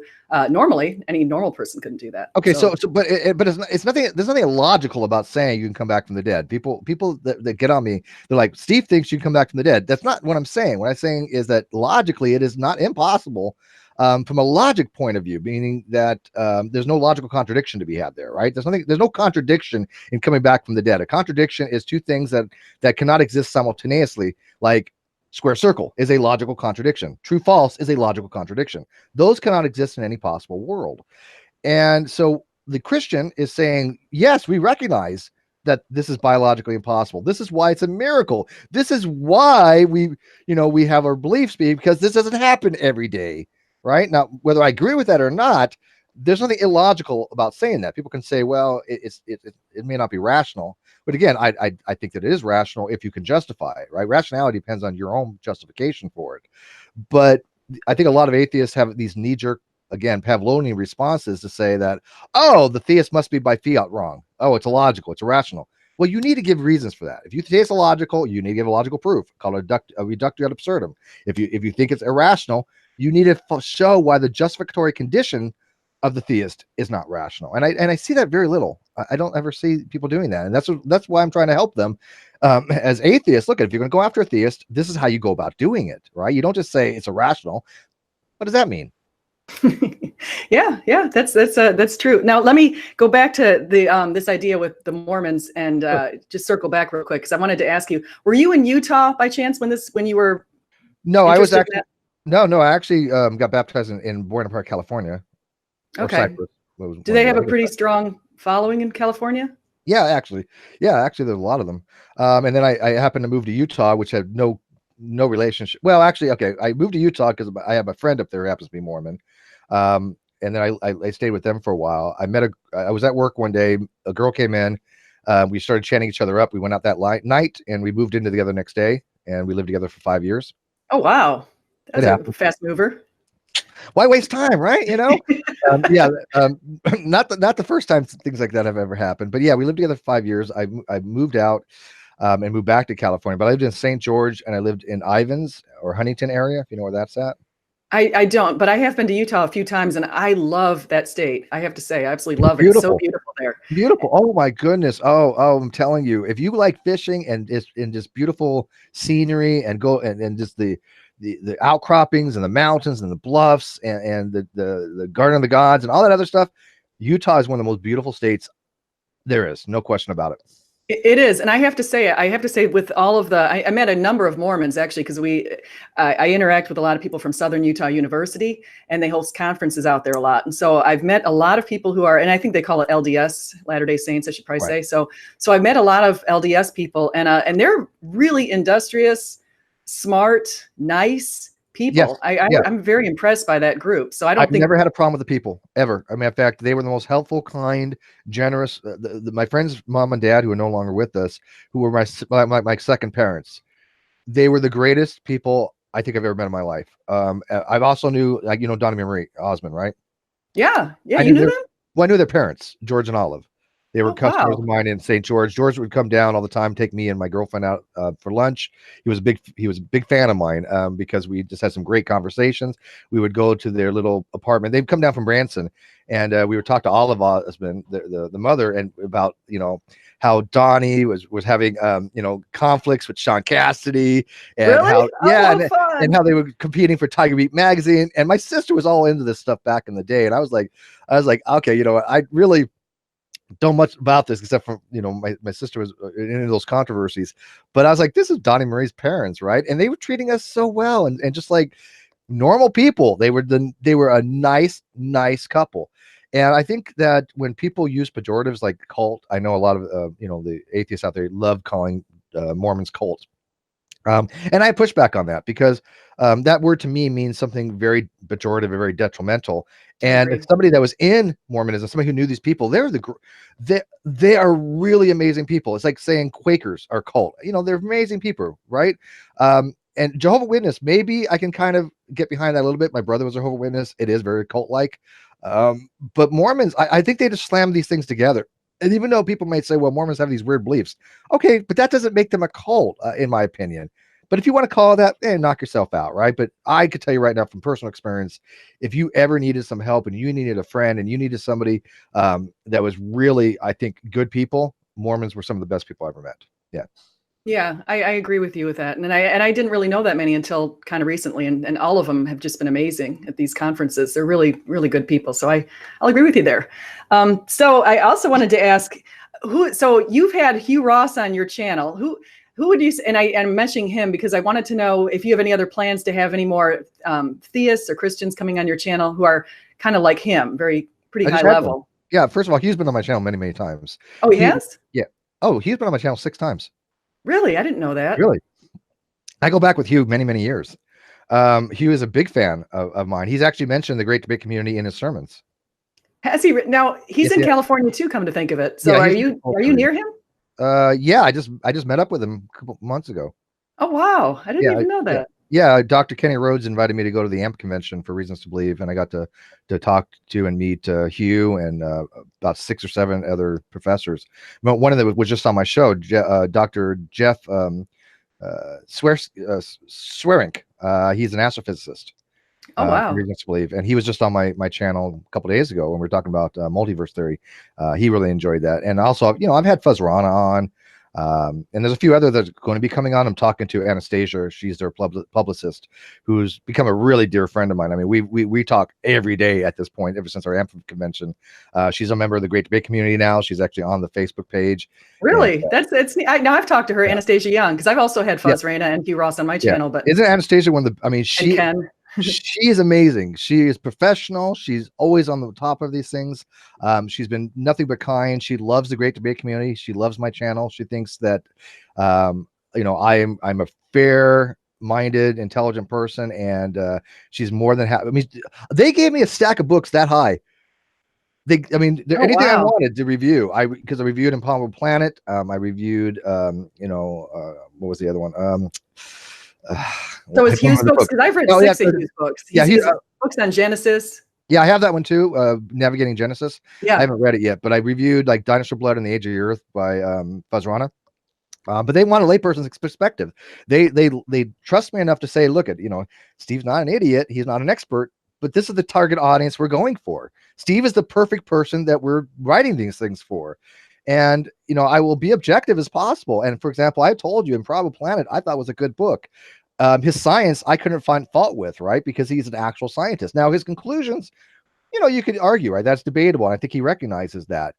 normally. Any normal person couldn't do that. Okay, but it's nothing. There's nothing illogical about saying you can come back from the dead. People that get on me, they're like, Steve thinks you can come back from the dead. That's not what I'm saying. What I'm saying is that logically, it is not impossible. From a logic point of view, meaning that there's no logical contradiction to be had there, right? There's no contradiction in coming back from the dead. A contradiction is two things that cannot exist simultaneously, like square circle is a logical contradiction. True false is a logical contradiction. Those cannot exist in any possible world. And so the Christian is saying, yes, we recognize that this is biologically impossible. This is why it's a miracle. This is why we have our beliefs because this doesn't happen every day. Right now, whether I agree with that or not, there's nothing illogical about saying that. People can say, well, it may not be rational, but again, I think that it is rational if you can justify it, right? Rationality depends on your own justification for it. But I think a lot of atheists have these knee-jerk, again, Pavlovian responses to say that, oh, the theist must be by fiat wrong. Oh, it's illogical, it's irrational. Well, you need to give reasons for that. If you think it's illogical, you need to give a logical proof, called a reductio ad absurdum. If you think it's irrational, you need to show why the justificatory condition of the theist is not rational. And I see that very little. I don't ever see people doing that. And that's why I'm trying to help them as atheists. Look, if you're going to go after a theist, this is how you go about doing it, right? You don't just say it's irrational. What does that mean? Yeah, that's true. Now let me go back to the this idea with the Mormons and just circle back real quick, because I wanted to ask you: were you in Utah by chance when you were? No, I was actually no. I actually got baptized in Buena Park, California. Okay. Do they have a pretty strong following in California? Yeah, actually, there's a lot of them. And then I happened to move to Utah, which had no relationship. Well, actually, okay, I moved to Utah because I have a friend up there who happens to be Mormon. And then I stayed with them for a while. I was at work one day. A girl came in. We started chatting each other up. We went out that night, and we moved in together the next day, and we lived together for 5 years. Oh wow, that's a fast mover. Why waste time, right? Not the first time things like that have ever happened. But yeah, we lived together for 5 years. I moved out and moved back to California. But I lived in St. George and I lived in Ivins or Huntington area, if you know where that's at. I don't, but I have been to Utah a few times, and I love that state. I have to say, I absolutely love it. It's so beautiful there. Beautiful. Oh my goodness. Oh, I'm telling you, if you like fishing and just beautiful scenery and just the outcroppings and the mountains and the bluffs and the Garden of the Gods and all that other stuff, Utah is one of the most beautiful states there is. No question about it. It is, and I have to say, with all of I met a number of Mormons actually, because I interact with a lot of people from Southern Utah University, and they host conferences out there a lot. And so I've met a lot of people who are, and I think they call it LDS, Latter-day Saints, I should probably say. So I've met a lot of LDS people, and they're really industrious, smart, nice people. Yes. I'm very impressed by that group. So I've never had a problem with the people ever. I mean, in fact, they were the most helpful, kind, generous. My friends' mom and dad, who are no longer with us, who were my second parents, they were the greatest people I think I've ever met in my life. I've also knew, like, Donnie and Marie Osmond, right? Yeah. You knew them? Well, I knew their parents, George and Olive. They were customers of mine in St. George. George would come down all the time, take me and my girlfriend out for lunch. He was a big fan of mine because we just had some great conversations. We would go to their little apartment. They'd come down from Branson, and we would talk to Olive Osmond, the mother, and about how Donnie was having conflicts with Sean Cassidy, and how and how they were competing for Tiger Beat magazine. And my sister was all into this stuff back in the day, and I was like, okay, I really don't much about this except for my sister was in those controversies, but I was like, this is Donnie Marie's parents, right? And they were treating us so well and just like normal people. They were a nice couple. And I think that when people use pejoratives like cult, I know a lot of the atheists out there love calling Mormons cults. And I push back on that because that word to me means something very pejorative and very detrimental. I And agree. as somebody that was in Mormonism, somebody who knew these people, they are really amazing people. It's like saying Quakers are cult. They're amazing people, right? And Jehovah's Witness, maybe I can kind of get behind that a little bit. My brother was a Jehovah's Witness. It is very cult-like. But Mormons, I think they just slam these things together. And even though people might say, well, Mormons have these weird beliefs. Okay, but that doesn't make them a cult, in my opinion. But if you want to call that, knock yourself out, right? But I could tell you right now from personal experience, if you ever needed some help and you needed a friend and you needed somebody that was really, I think, good people, Mormons were some of the best people I ever met. Yeah. Yeah, I agree with you with that. And I didn't really know that many until kind of recently. And all of them have just been amazing at these conferences. They're really, really good people. So I'll agree with you there. So I also wanted to ask so you've had Hugh Ross on your channel. Who would you say, and I'm mentioning him because I wanted to know if you have any other plans to have any more theists or Christians coming on your channel who are kind of like him, pretty I high just had one. level. Yeah. First of all, he's been on my channel many, many times. Oh, he has? Yeah. Oh, he's been on my channel 6 times. Really? I didn't know that. Really? I go back with Hugh many, many years. Hugh is a big fan of mine. He's actually mentioned the Great Debate Community in his sermons. Has he? Now he's Yes, in yeah. California too. Come to think of it. So Yeah, are he's you near him? Yeah, I just met up with him a couple months ago. Oh wow, I didn't Yeah, even know yeah, that. yeah. Dr. Kenny Rhodes invited me to go to the AMP convention for Reasons to Believe, and I got to talk to and meet Hugh and about 6 or 7 other professors. But one of them was just on my show, Dr. Jeff Swearink. He's an astrophysicist. Oh From wow. Reasons to Believe, and he was just on my channel a couple days ago when we were talking about multiverse theory. He really enjoyed that, and also, I've had Fuzz Rana on, and there's a few other that's going to be coming on. I'm talking to Anastasia; she's their publicist, who's become a really dear friend of mine. I mean, we talk every day at this point, ever since our AMP convention. She's a member of the Great Debate Community now. She's actually on the Facebook page. Really? And, That's now I've talked to her, yeah. Anastasia Young, because I've also had Yeah. Fuzz Rana and Hugh Ross on my Yeah. channel. But Isn't Anastasia one of the? I mean, and she Ken. she is amazing. She is professional. She's always on the top of these things. She's been nothing but kind. She loves the Great Debate Community. She loves my channel. She thinks that I'm a fair-minded, intelligent person, and she's more than happy. I mean, they gave me a stack of books that high. Oh Anything I wow. wanted to review, because I reviewed Impossible Planet. I reviewed, what was the other one? So I is don't Hugh's remember the books? book. Because I've read Oh yeah, 6 of Hugh's books. yeah. He's books on Genesis. Yeah, I have that one too. Navigating Genesis. I Yeah. haven't read it yet, but I reviewed like Dinosaur Blood and the Age of the Earth by Fuzz Rana. But they want a layperson's perspective. They trust me enough to say, look, Steve's not an idiot. He's not an expert, but this is the target audience we're going for. Steve is the perfect person that we're writing these things for. And, I will be objective as possible. And for example, I told you Improbable Planet, I thought was a good book. His science, I couldn't find fault with, right? Because he's an actual scientist. Now, his conclusions, you could argue, right? That's debatable. And I think he recognizes that.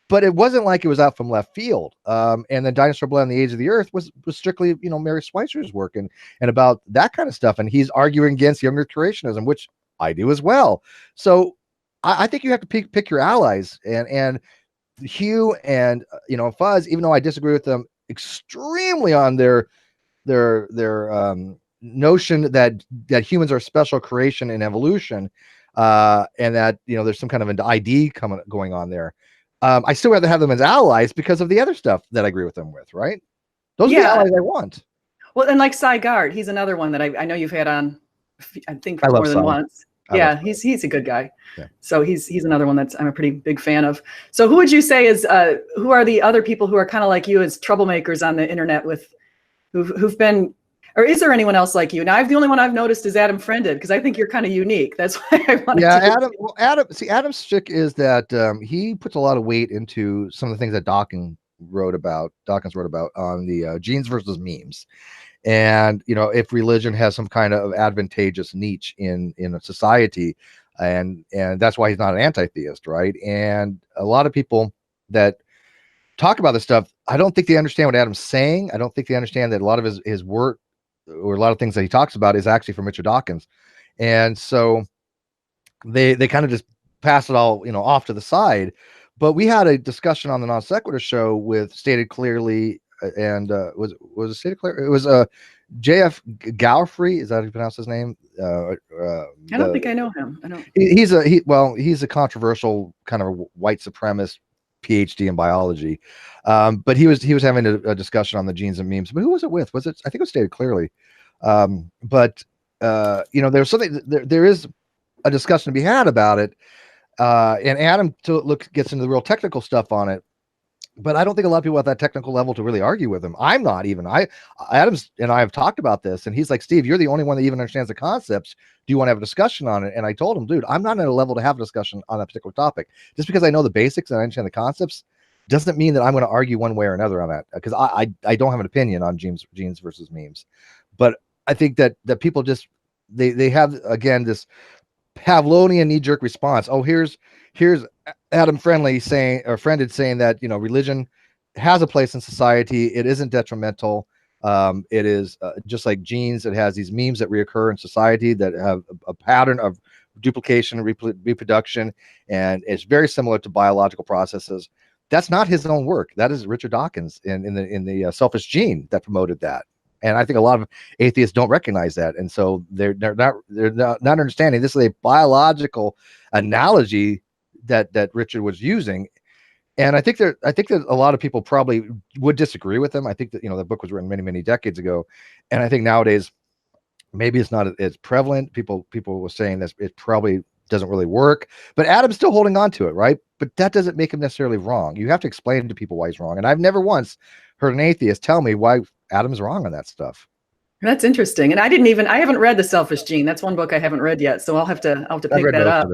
But it wasn't like it was out from left field. And then Dinosaur Blood and the Age of the Earth was strictly, Mary Schweitzer's work and about that kind of stuff. And he's arguing against young Earth creationism, which I do as well. So I think you have to pick your allies. And Hugh and Fuzz, even though I disagree with them extremely on their notion that humans are special creation and evolution, and that there's some kind of an ID going on there. I still rather have them as allies because of the other stuff that I agree with them with, right? Those are the allies I want. Well, and like Cy Gard, he's another one that I know you've had on, I think I love more than Cy. once. Yeah, he's a good guy. Yeah. So he's another one I'm a pretty big fan of. So who would you say is who are the other people who are kind of like you as troublemakers on the internet who've been, or is there anyone else like you? Now, the only one I've noticed is Adam Friended, because I think you're kind of unique. That's why I wanted to. Adam's chick is that he puts a lot of weight into some of the things that Dawkins wrote about on the genes versus memes. And if religion has some kind of advantageous niche in a society, and that's why he's not an anti-theist, right? And a lot of people that talk about this stuff, I don't think they understand what Adam's saying. I don't think they understand that a lot of his work, or a lot of things that he talks about, is actually from Richard Dawkins. And so they kind of just pass it all off to the side. But we had a discussion on the Non Sequitur show with Stated Clearly, and was it State of Clarity? It was JF Gowfrey. Is that how you pronounce his name? I don't think I know him. I don't. He's a controversial kind of white supremacist PhD in biology, but he was having a discussion on the genes and memes. But who was it with? Was it? I think it was stated clearly. But there's something. There is a discussion to be had about it, and Adam gets into the real technical stuff on it. But I don't think a lot of people at that technical level to really argue with him. I'm not even. Adams and I have talked about this, and he's like, Steve, you're the only one that even understands the concepts. Do you want to have a discussion on it? And I told him, dude, I'm not at a level to have a discussion on that particular topic. Just because I know the basics and I understand the concepts doesn't mean that I'm going to argue one way or another on that. Because I don't have an opinion on genes versus memes. But I think that people just they have, again, this Pavlovian knee-jerk response. Oh, here's Adam Friended saying that religion has a place in society. It isn't detrimental. It is just like genes. It has these memes that reoccur in society that have a pattern of duplication and reproduction, and it's very similar to biological processes. That's not his own work. That is Richard Dawkins in the Selfish Gene that promoted that. And I think a lot of atheists don't recognize that, and so they're not understanding this is a biological analogy that Richard was using. And I think that a lot of people probably would disagree with him. I think that the book was written many decades ago, and I think nowadays maybe it's not as prevalent. People were saying that it probably doesn't really work, but Adam's still holding on to it, right? But that doesn't make him necessarily wrong. You have to explain to people why he's wrong, and I've never once heard an atheist tell me why Adam's wrong on that stuff. That's interesting. And I haven't read The Selfish Gene. That's one book I haven't read yet, so I'll have to pick that up.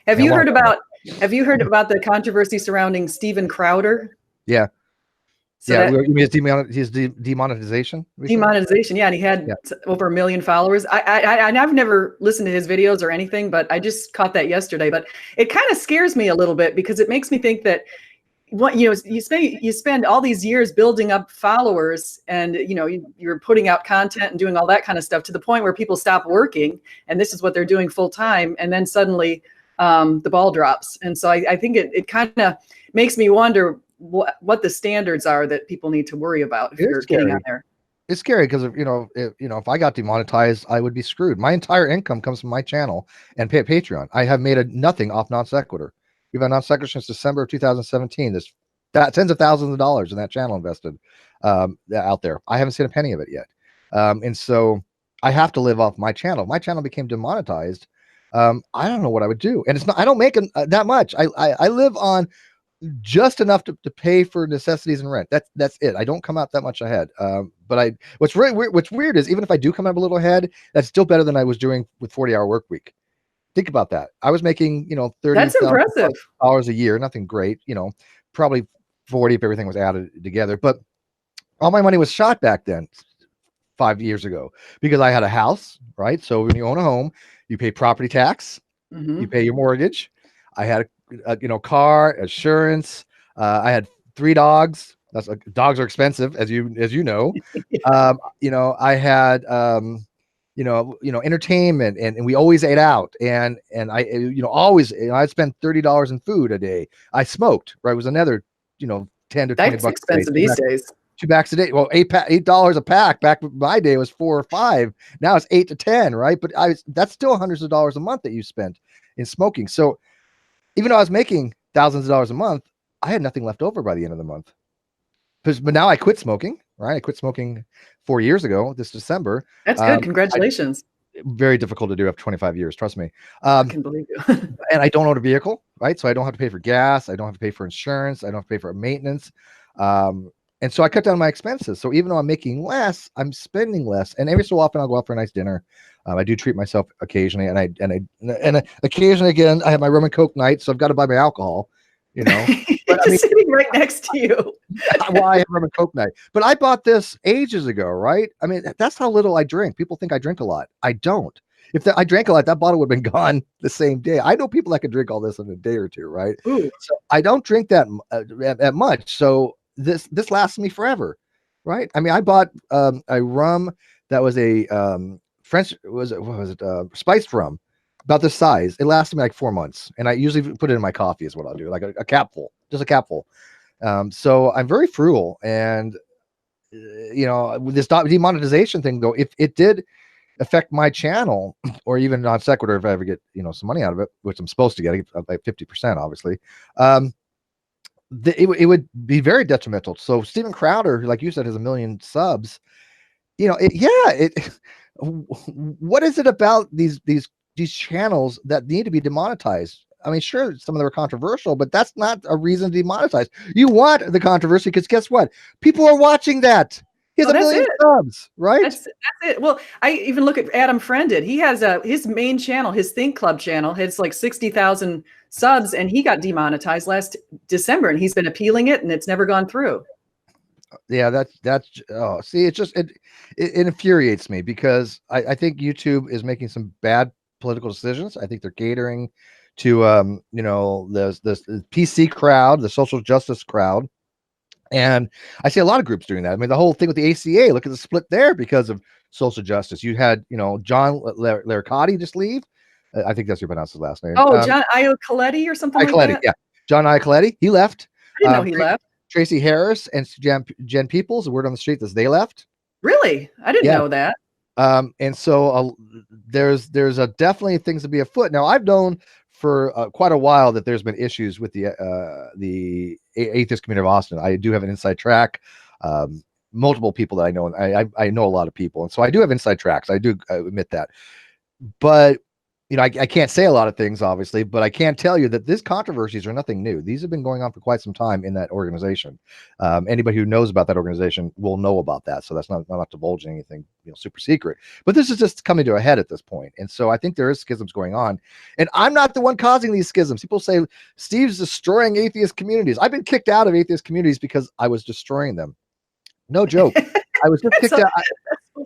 Have you heard about the controversy surrounding Steven Crowder? Yeah. So you mean his demonetization? Demonetization, yeah. And he had over 1 million followers. I've never listened to his videos or anything, but I just caught that yesterday. But it kind of scares me a little bit because it makes me think that you spend all these years building up followers, and you're putting out content and doing all that kind of stuff to the point where people stop working, and this is what they're doing full time, and then suddenly the ball drops. And so I think it kind of makes me wonder what the standards are that people need to worry about if you're getting on there. It's scary because if I got demonetized, I would be screwed. My entire income comes from my channel and Patreon. I have made nothing off non sequitur. We've had non sequitur since December of 2017. There's tens of thousands of dollars in that channel invested out there. I haven't seen a penny of it yet, and so I have to live off my channel. My channel became demonetized. I don't know what I would do, and it's not. I don't make that much. I live on just enough to pay for necessities and rent. That's it. I don't come out that much ahead. But what's weird is even if I do come out a little ahead, that's still better than I was doing with 40-hour work week. Think about that. I was making, $30,000 a year. Nothing great, probably 40 if everything was added together. But all my money was shot back then, 5 years ago, because I had a house, right? So when you own a home, you pay property tax, you pay your mortgage. I had a car, insurance. I had 3 dogs. Dogs are expensive, as you know. I had entertainment, and we always ate out, and I always I'd spend $30 in food a day. I smoked, right? It was another 10 to 20 That's bucks expensive these days. 2 packs a day. Well, $8 a pack back in my day was 4 or 5. Now it's 8 to 10, right? But that's still hundreds of dollars a month that you spent in smoking. So even though I was making thousands of dollars a month, I had nothing left over by the end of the month. But now I quit smoking, right? I quit smoking 4 years ago, this December. That's good. Congratulations. Very difficult to do after 25 years. Trust me. I can believe you. And I don't own a vehicle, right? So I don't have to pay for gas. I don't have to pay for insurance. I don't have to pay for maintenance. And so I cut down my expenses. So even though I'm making less, I'm spending less. And every so often I'll go out for a nice dinner. I do treat myself occasionally, and occasionally again I have my rum and coke night, so I've got to buy my alcohol. But sitting right next to you. Well, I have rum and coke night, but I bought this ages ago, right? I mean, that's how little I drink. People think I drink a lot. I don't. If I drank a lot, that bottle would have been gone the same day. I know people that can drink all this in a day or two, right? Ooh. So I don't drink that much. So this lasts me forever, right? I mean, I bought a rum that was a French, spiced rum, about this size. It lasted me like 4 months, and I usually put it in my coffee is what I'll do, like a capful, just a capful. So I'm very frugal, and with this demonetization thing, though, if it did affect my channel, or even non sequitur, if I ever get some money out of it, which I'm supposed to get, I get like 50%, obviously, it would be very detrimental. So Steven Crowder, like you said, has 1 million subs. What is it about these channels that need to be demonetized? I mean, sure, some of them are controversial, but that's not a reason to demonetize. You want the controversy because guess what? People are watching that. He has 1 million subs, right? That's it. Well, I even look at Adam Friended. He has his main channel, his Think Club channel, has like 60,000 subs, and he got demonetized last December, and he's been appealing it, and it's never gone through. Yeah, see, it infuriates me because I think YouTube is making some bad political decisions. I think they're catering to the PC crowd, the social justice crowd. And I see a lot of groups doing that. I mean, the whole thing with the ACA, look at the split there because of social justice. You had, John Laricati just leave. I think that's how you pronounce his last name. Oh, John Ioccoletti or something like that? Yeah. John Ioccoletti, he left. I didn't know he left. Tracy Harris and Jen Peoples, the word on the street is they left. Really? I didn't know that. And so there's definitely things to be afoot. Now, I've known for quite a while that there's been issues with the atheist community of Austin. I do have an inside track. Multiple people that I know, and I know a lot of people, and so I do have inside tracks. I admit that, but I can't say a lot of things, obviously, but I can tell you that these controversies are nothing new. These have been going on for quite some time in that organization. Anybody who knows about that organization will know about that. So that's not divulging anything, super secret, but this is just coming to a head at this point. And so I think there is schisms going on, and I'm not the one causing these schisms. People say Steve's destroying atheist communities. I've been kicked out of atheist communities because I was destroying them. No joke. I was just kicked out.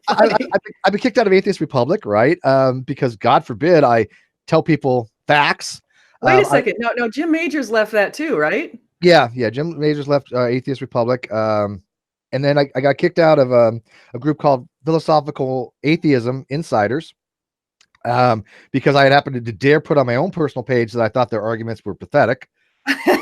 I've been kicked out of Atheist Republic, right? Because God forbid I tell people facts. Wait a second. No, Jim Majors left that too, right? Yeah. Jim Majors left Atheist Republic. And then I got kicked out of a group called Philosophical Atheism Insiders because I had happened to dare put on my own personal page that I thought their arguments were pathetic.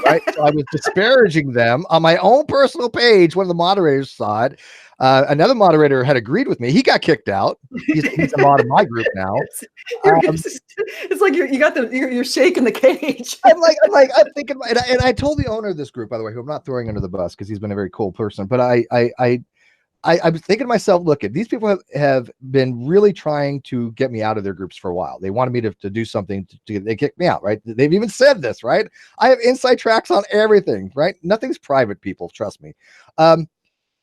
Right? So I was disparaging them on my own personal page. One of the moderators saw it. Another moderator had agreed with me. He got kicked out. He's a mod of my group now. It's like you're shaking the cage. I'm thinking, and I told the owner of this group, by the way, who I'm not throwing under the bus because he's been a very cool person, but I was thinking to myself, look, these people have been really trying to get me out of their groups for a while. They wanted me to do something they kicked me out, right? They've even said this, right? I have inside tracks on everything, right? Nothing's private, people, trust me.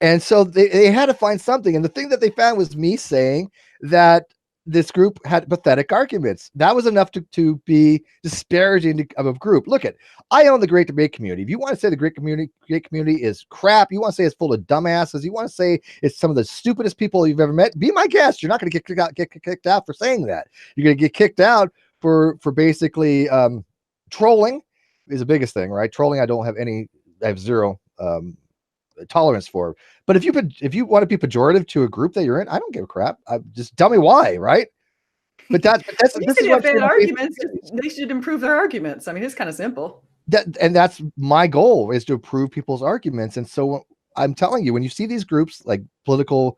And so they had to find something. And the thing that they found was me saying that this group had pathetic arguments. That was enough to be disparaging of a group. Look, I own the Great Debate community. If you want to say the great community is crap, you want to say it's full of dumbasses, you want to say it's some of the stupidest people you've ever met, be my guest. You're not going to get kicked out for saying that. You're going to get kicked out for basically trolling is the biggest thing, right? Trolling, I have zero tolerance for. But if you want to be pejorative to a group that you're in, I don't give a crap. Just tell me why, right? But that's this is what bad arguments. They should improve their arguments. I mean, it's kind of simple. That's my goal, is to improve people's arguments. And so I'm telling you, when you see these groups like philosophical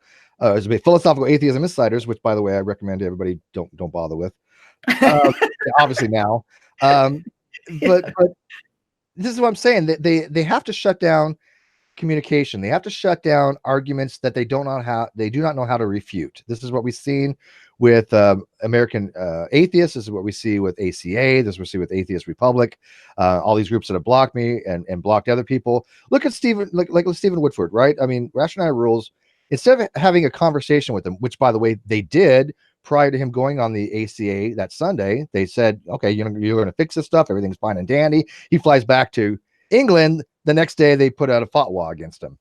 atheism insiders, which by the way I recommend to everybody don't bother with, obviously now, but this is what I'm saying. They have to shut down communication. They have to shut down arguments that they do not know how to refute. This is what we've seen with American atheists. This is what we see with ACA. This is what we see with Atheist Republic. All these groups that have blocked me and blocked other people. Look at Stephen Woodford, right? I mean, Rhetoric and I rules. Instead of having a conversation with him, which by the way they did prior to him going on the ACA that Sunday, they said, okay, you're going to fix this stuff. Everything's fine and dandy. He flies back to England. The next day they put out a fatwa against him.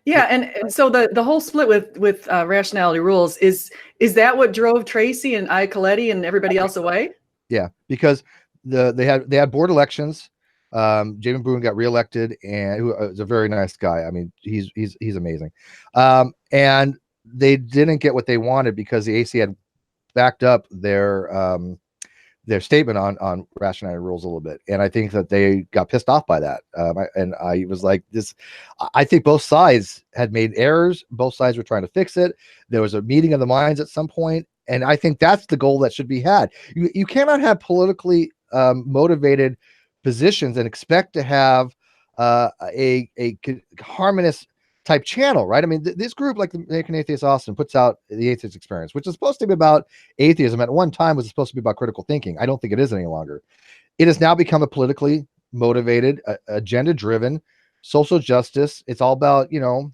Yeah, and so the whole split with Rationality Rules is that what drove Tracy and Ioccoletti and everybody else away? Yeah, because they had board elections. Jamin Boone got reelected, and who is a very nice guy. I mean, he's amazing. And they didn't get what they wanted because the AC had backed up their their statement on rationality rules a little bit, and I think that they got pissed off by that. I was like, this. I think both sides had made errors. Both sides were trying to fix it. There was a meeting of the minds at some point, and I think that's the goal that should be had. You cannot have politically motivated positions and expect to have a harmonious type channel, right? I mean, this group, like the American Atheist Austin, puts out the Atheist Experience, which is supposed to be about atheism. At one time was supposed to be about critical thinking. I don't think it is any longer. It has now become a politically motivated, agenda driven social justice. It's all about Phobias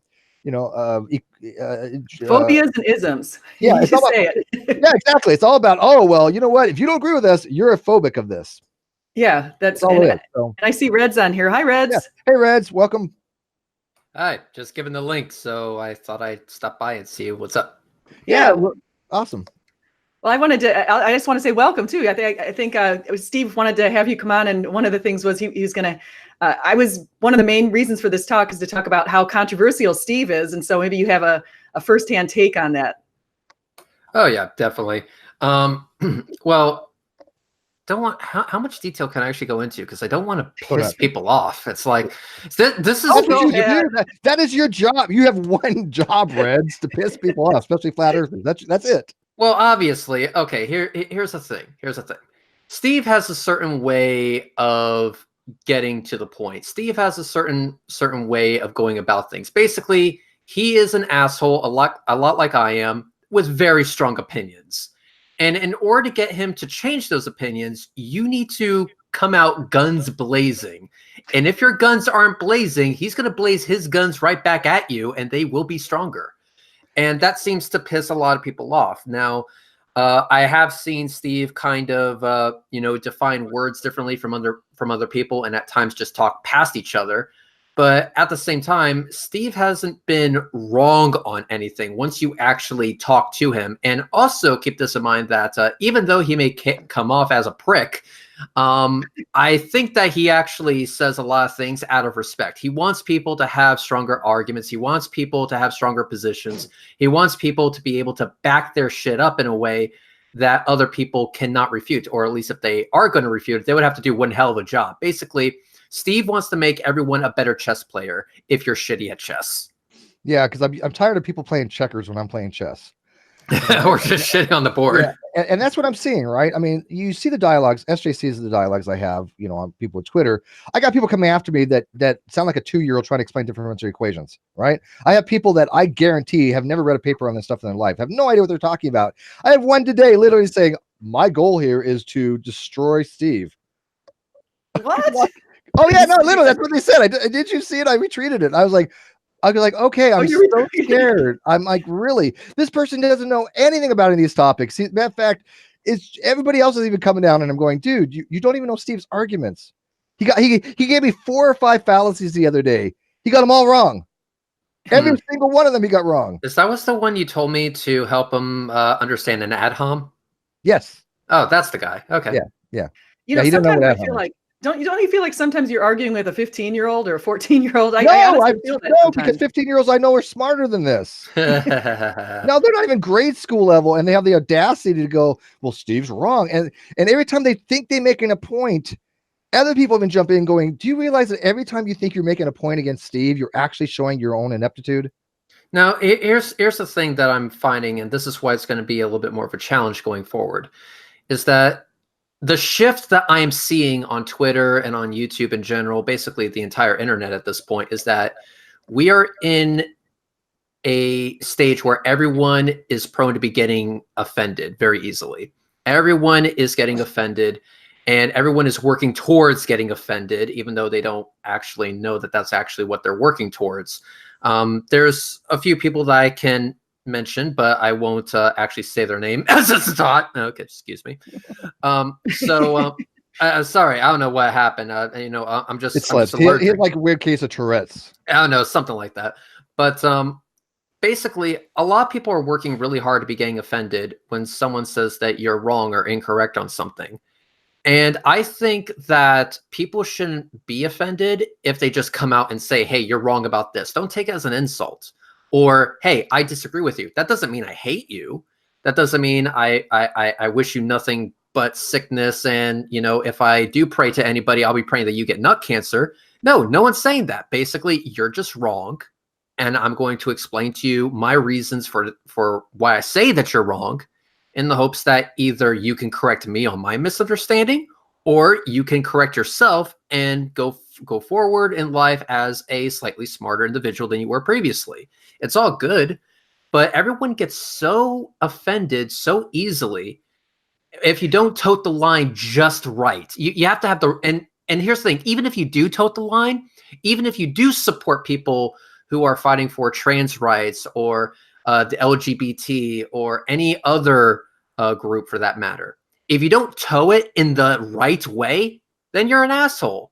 and isms. Yeah, You just say it. Yeah, exactly. It's all about, oh well, you know what, if you don't agree with us, you're a phobic of this. Yeah, that's all and, it is. So, and I see Red's on here. Hi, Reds. yeah. Hey, Reds, welcome. Hi, just given the link, so I thought I'd stop by and see what's up. Yeah, awesome. Well, I just want to say welcome too. I think Steve wanted to have you come on, and one of the things was he was going to. One of the main reasons for this talk is to talk about how controversial Steve is, and so maybe you have a firsthand take on that. Oh yeah, definitely. Well, how much detail can I actually go into? Because I don't want to piss people off. It's like this is that is your job. You have one job, Reds, to piss people off, especially flat earthers. That's it. Well, obviously, okay. Here's the thing. Steve has a certain way of getting to the point. Steve has a certain way of going about things. Basically, he is an asshole, a lot like I am, with very strong opinions. And in order to get him to change those opinions, you need to come out guns blazing. And if your guns aren't blazing, he's going to blaze his guns right back at you, and they will be stronger. And that seems to piss a lot of people off. Now, I have seen Steve kind of, define words differently from other people, and at times just talk past each other. But at the same time, Steve hasn't been wrong on anything once you actually talk to him. And also keep this in mind that even though he may come off as a prick, I think that he actually says a lot of things out of respect. He wants people to have stronger arguments. He wants people to have stronger positions. He wants people to be able to back their shit up in a way that other people cannot refute, or at least if they are going to refute it, they would have to do one hell of a job. Basically, Steve wants to make everyone a better chess player if you're shitty at chess. Yeah, because I'm tired of people playing checkers when I'm playing chess. Or just shitting on the board. Yeah. And that's what I'm seeing, right? I mean, you see the dialogues, SJC is the dialogues I have, on people with Twitter. I got people coming after me that sound like a 2-year-old trying to explain differential equations, right? I have people that I guarantee have never read a paper on this stuff in their life, have no idea what they're talking about. I have one today literally saying, my goal here is to destroy Steve. What? Oh yeah, no, literally, that's what they said. Did you see it? I retweeted it. I was like, okay, I'm so scared. I'm like, really? This person doesn't know anything about any of these topics. See, matter of fact, it's everybody else is even coming down, and I'm going, dude, you don't even know Steve's arguments. He gave me 4 or 5 fallacies the other day. He got them all wrong. Every single one of them he got wrong. Is that was the one you told me to help him understand an ad hom? Yes. Oh, that's the guy. Okay. Yeah. He didn't know what ad hom is. Don't you feel like sometimes you're arguing with a 15-year-old or a 14-year-old? No, because 15-year-olds I know are smarter than this. No, they're not even grade school level, and they have the audacity to go, well, Steve's wrong. And every time they think they're making a point, other people have been jumping in going, do you realize that every time you think you're making a point against Steve, you're actually showing your own ineptitude? Now, here's the thing that I'm finding, and this is why it's going to be a little bit more of a challenge going forward, is that the shift that I am seeing on Twitter and on YouTube in general, basically the entire internet at this point, is that we are in a stage where everyone is prone to be getting offended very easily. Everyone is getting offended, and everyone is working towards getting offended, even though they don't actually know that that's actually what they're working towards. There's a few people that I can mention, but I won't actually say their name as it's a thought. Okay, excuse me. Sorry, I don't know what happened. I'm just he had like a weird case of Tourette's. I don't know, something like that. But basically, a lot of people are working really hard to be getting offended when someone says that you're wrong or incorrect on something. And I think that people shouldn't be offended if they just come out and say, hey, you're wrong about this. Don't take it as an insult. Or, hey, I disagree with you. That doesn't mean I hate you. That doesn't mean I wish you nothing but sickness. And, if I do pray to anybody, I'll be praying that you get nut cancer. No one's saying that. Basically, you're just wrong. And I'm going to explain to you my reasons for why I say that you're wrong, in the hopes that either you can correct me on my misunderstanding, or you can correct yourself and go forward in life as a slightly smarter individual than you were previously. It's all good, but everyone gets so offended so easily if you don't tote the line just right. You have to have and here's the thing, even if you do tote the line, even if you do support people who are fighting for trans rights or the LGBT or any other group for that matter, if you don't toe it in the right way, then you're an asshole.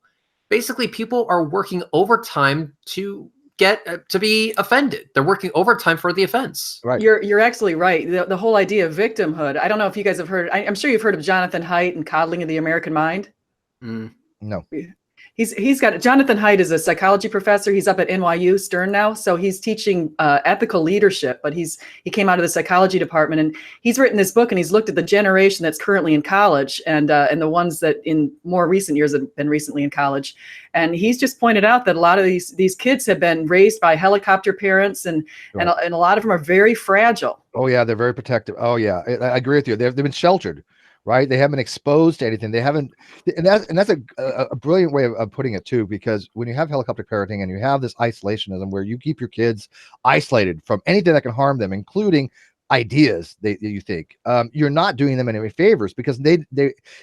Basically, people are working overtime to get to be offended. They're working overtime for the offense. Right. You're absolutely right. The whole idea of victimhood. I don't know if you guys have heard. I'm sure you've heard of Jonathan Haidt and Coddling of the American Mind. No. He's got Jonathan Haidt is a psychology professor. He's up at NYU Stern now, so he's teaching ethical leadership. But he came out of the psychology department, and he's written this book, and he's looked at the generation that's currently in college and the ones that in more recent years have been recently in college. And he's just pointed out that a lot of these kids have been raised by helicopter parents, and Right. and a lot of them are very fragile. Oh yeah, they're very protective. Oh yeah, I agree with you. They've been sheltered, right? They haven't been exposed to anything. They haven't, and that's a brilliant way of putting it too. Because when you have helicopter parenting and you have this isolationism where you keep your kids isolated from anything that can harm them, including ideas that you think, you're not doing them any favors, because they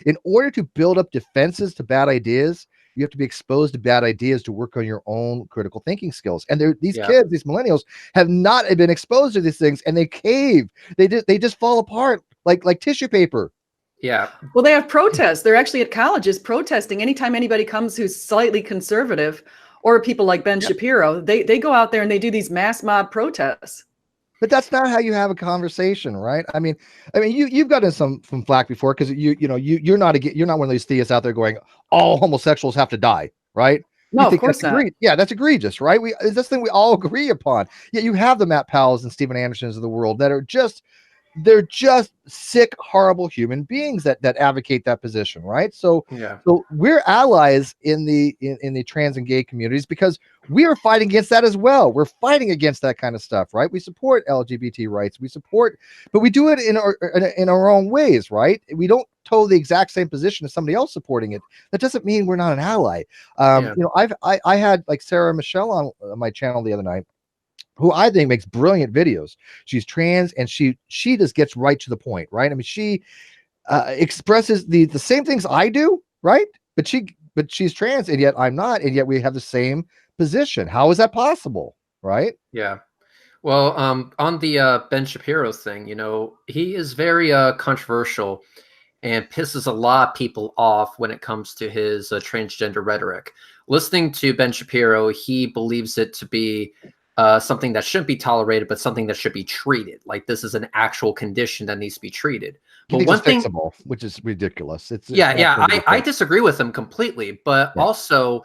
in order to build up defenses to bad ideas, you have to be exposed to bad ideas to work on your own critical thinking skills. And these kids, these millennials, have not been exposed to these things, and they cave. They just fall apart like tissue paper. Yeah. Well, they have protests. They're actually at colleges protesting anytime anybody comes who's slightly conservative, or people like Ben Shapiro. They go out there and they do these mass mob protests. But that's not how you have a conversation, right? I mean, you've gotten some flack before because you're not one of these theists out there going, all homosexuals have to die, right? No, of course not. Yeah, that's egregious, right? It's this thing we all agree upon. Yet you have the Matt Powells and Stephen Andersons of the world that are they're just sick, horrible human beings that advocate that position, right? So we're allies in the trans and gay communities because we are fighting against that as well. We're fighting against that kind of stuff, right? We support LGBT rights, but we do it in our own ways, right? We don't toe the exact same position as somebody else supporting it. That doesn't mean we're not an ally. I had like Sarah Michelle on my channel the other night, who I think makes brilliant videos. She's trans, and she just gets right to the point, right? I mean, she expresses the same things I do, right? But she's trans, and yet I'm not, and yet we have the same position. How is that possible, right? Yeah. Well, on the Ben Shapiro thing, he is very controversial and pisses a lot of people off when it comes to his transgender rhetoric. Listening to Ben Shapiro, he believes it to be something that shouldn't be tolerated, but something that should be treated. Like this is an actual condition that needs to be treated. But one thing, fixable, which is ridiculous. I disagree with him completely. But also,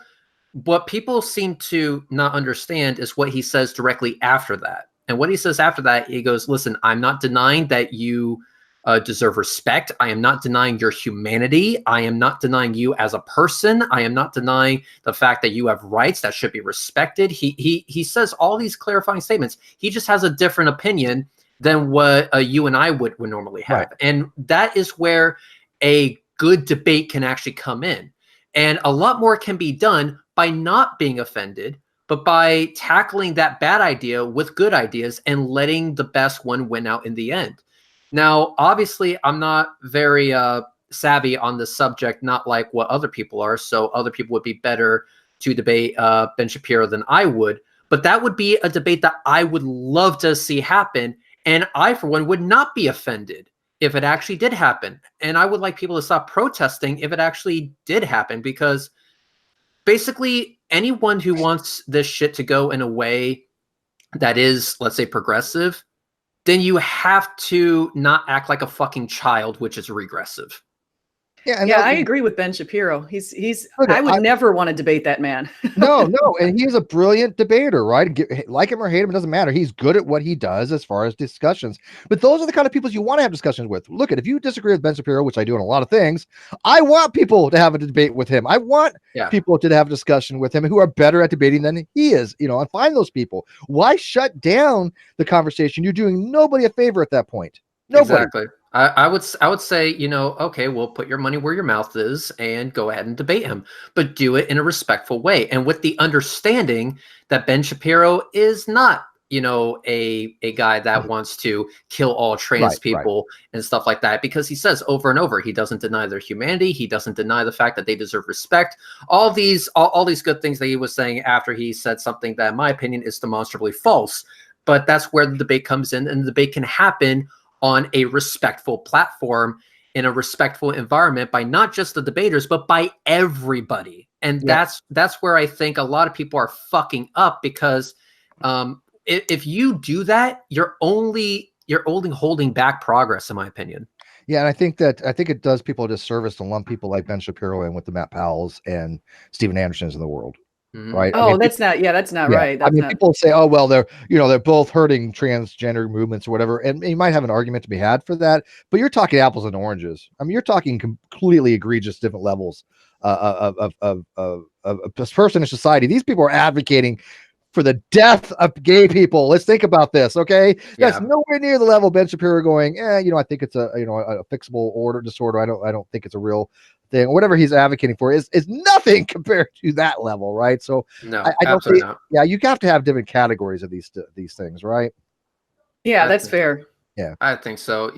what people seem to not understand is what he says directly after that. And what he says after that, he goes, "Listen, I'm not denying that you deserve respect. I am not denying your humanity. I am not denying you as a person. I am not denying the fact that you have rights that should be respected." He says all these clarifying statements. He just has a different opinion than what you and I would normally have. Right. And that is where a good debate can actually come in. And a lot more can be done by not being offended, but by tackling that bad idea with good ideas and letting the best one win out in the end. Now, obviously, I'm not very savvy on the subject, not like what other people are. So other people would be better to debate Ben Shapiro than I would. But that would be a debate that I would love to see happen. And I, for one, would not be offended if it actually did happen. And I would like people to stop protesting if it actually did happen, because basically anyone who wants this shit to go in a way that is, let's say, progressive, then you have to not act like a fucking child, which is regressive. Yeah, and Yeah, I agree with Ben Shapiro. He's look, I would never want to debate that man. no, and he's a brilliant debater, right? Like him or hate him, it doesn't matter. He's good at what he does as far as discussions. But those are the kind of people you want to have discussions with. Look, if you disagree with Ben Shapiro, which I do on a lot of things, I want people to have a debate with him. I want people to have a discussion with him who are better at debating than he is, and find those people. Why shut down the conversation? You're doing nobody a favor at that point. Nobody. Exactly. I would say, okay, well, put your money where your mouth is and go ahead and debate him, but do it in a respectful way. And with the understanding that Ben Shapiro is not, a guy that wants to kill all trans people and stuff like that, because he says over and over, he doesn't deny their humanity. He doesn't deny the fact that they deserve respect. All these good things that he was saying after he said something that, in my opinion, is demonstrably false. But that's where the debate comes in, and the debate can happen on a respectful platform in a respectful environment by not just the debaters, but by everybody. And that's where I think a lot of people are fucking up, because if you do that, you're only holding back progress, in my opinion. Yeah, and I think it does people a disservice to lump people like Ben Shapiro in with the Matt Powells and Stephen Andersons in the world. Right. Oh, that's not right. That's people say, oh, well, they're both hurting transgender movements or whatever. And you might have an argument to be had for that, but you're talking apples and oranges. I mean, you're talking completely egregious different levels of this person in society. These people are advocating for the death of gay people. Let's think about this. Okay. That's nowhere near the level of Ben Shapiro going, I think it's a fixable order disorder. I don't think it's a real thing. Whatever he's advocating for is nothing compared to that level. Right. So no, I don't think, you have to have different categories of these things. Right. Yeah, that's fair. Yeah, I think so.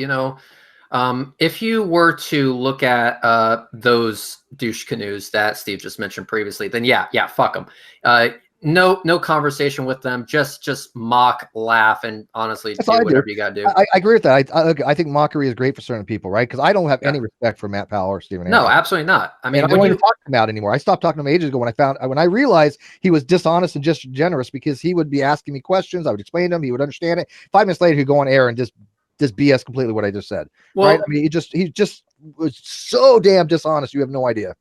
If you were to look at those douche canoes that Steve just mentioned previously, then fuck them. No conversation with them. Just mock, laugh, and honestly do whatever you gotta do. I agree with that. I think mockery is great for certain people, right? Because I don't have any respect for Matt Powell or Stephen Anderson. No, absolutely not. I mean, I don't even talk to him out anymore. I stopped talking to him ages ago when I realized he was dishonest and just generous, because he would be asking me questions. I would explain to him. He would understand it. 5 minutes later, he'd go on air and just BS completely what I just said. Well, right? I mean, he just was so damn dishonest. You have no idea.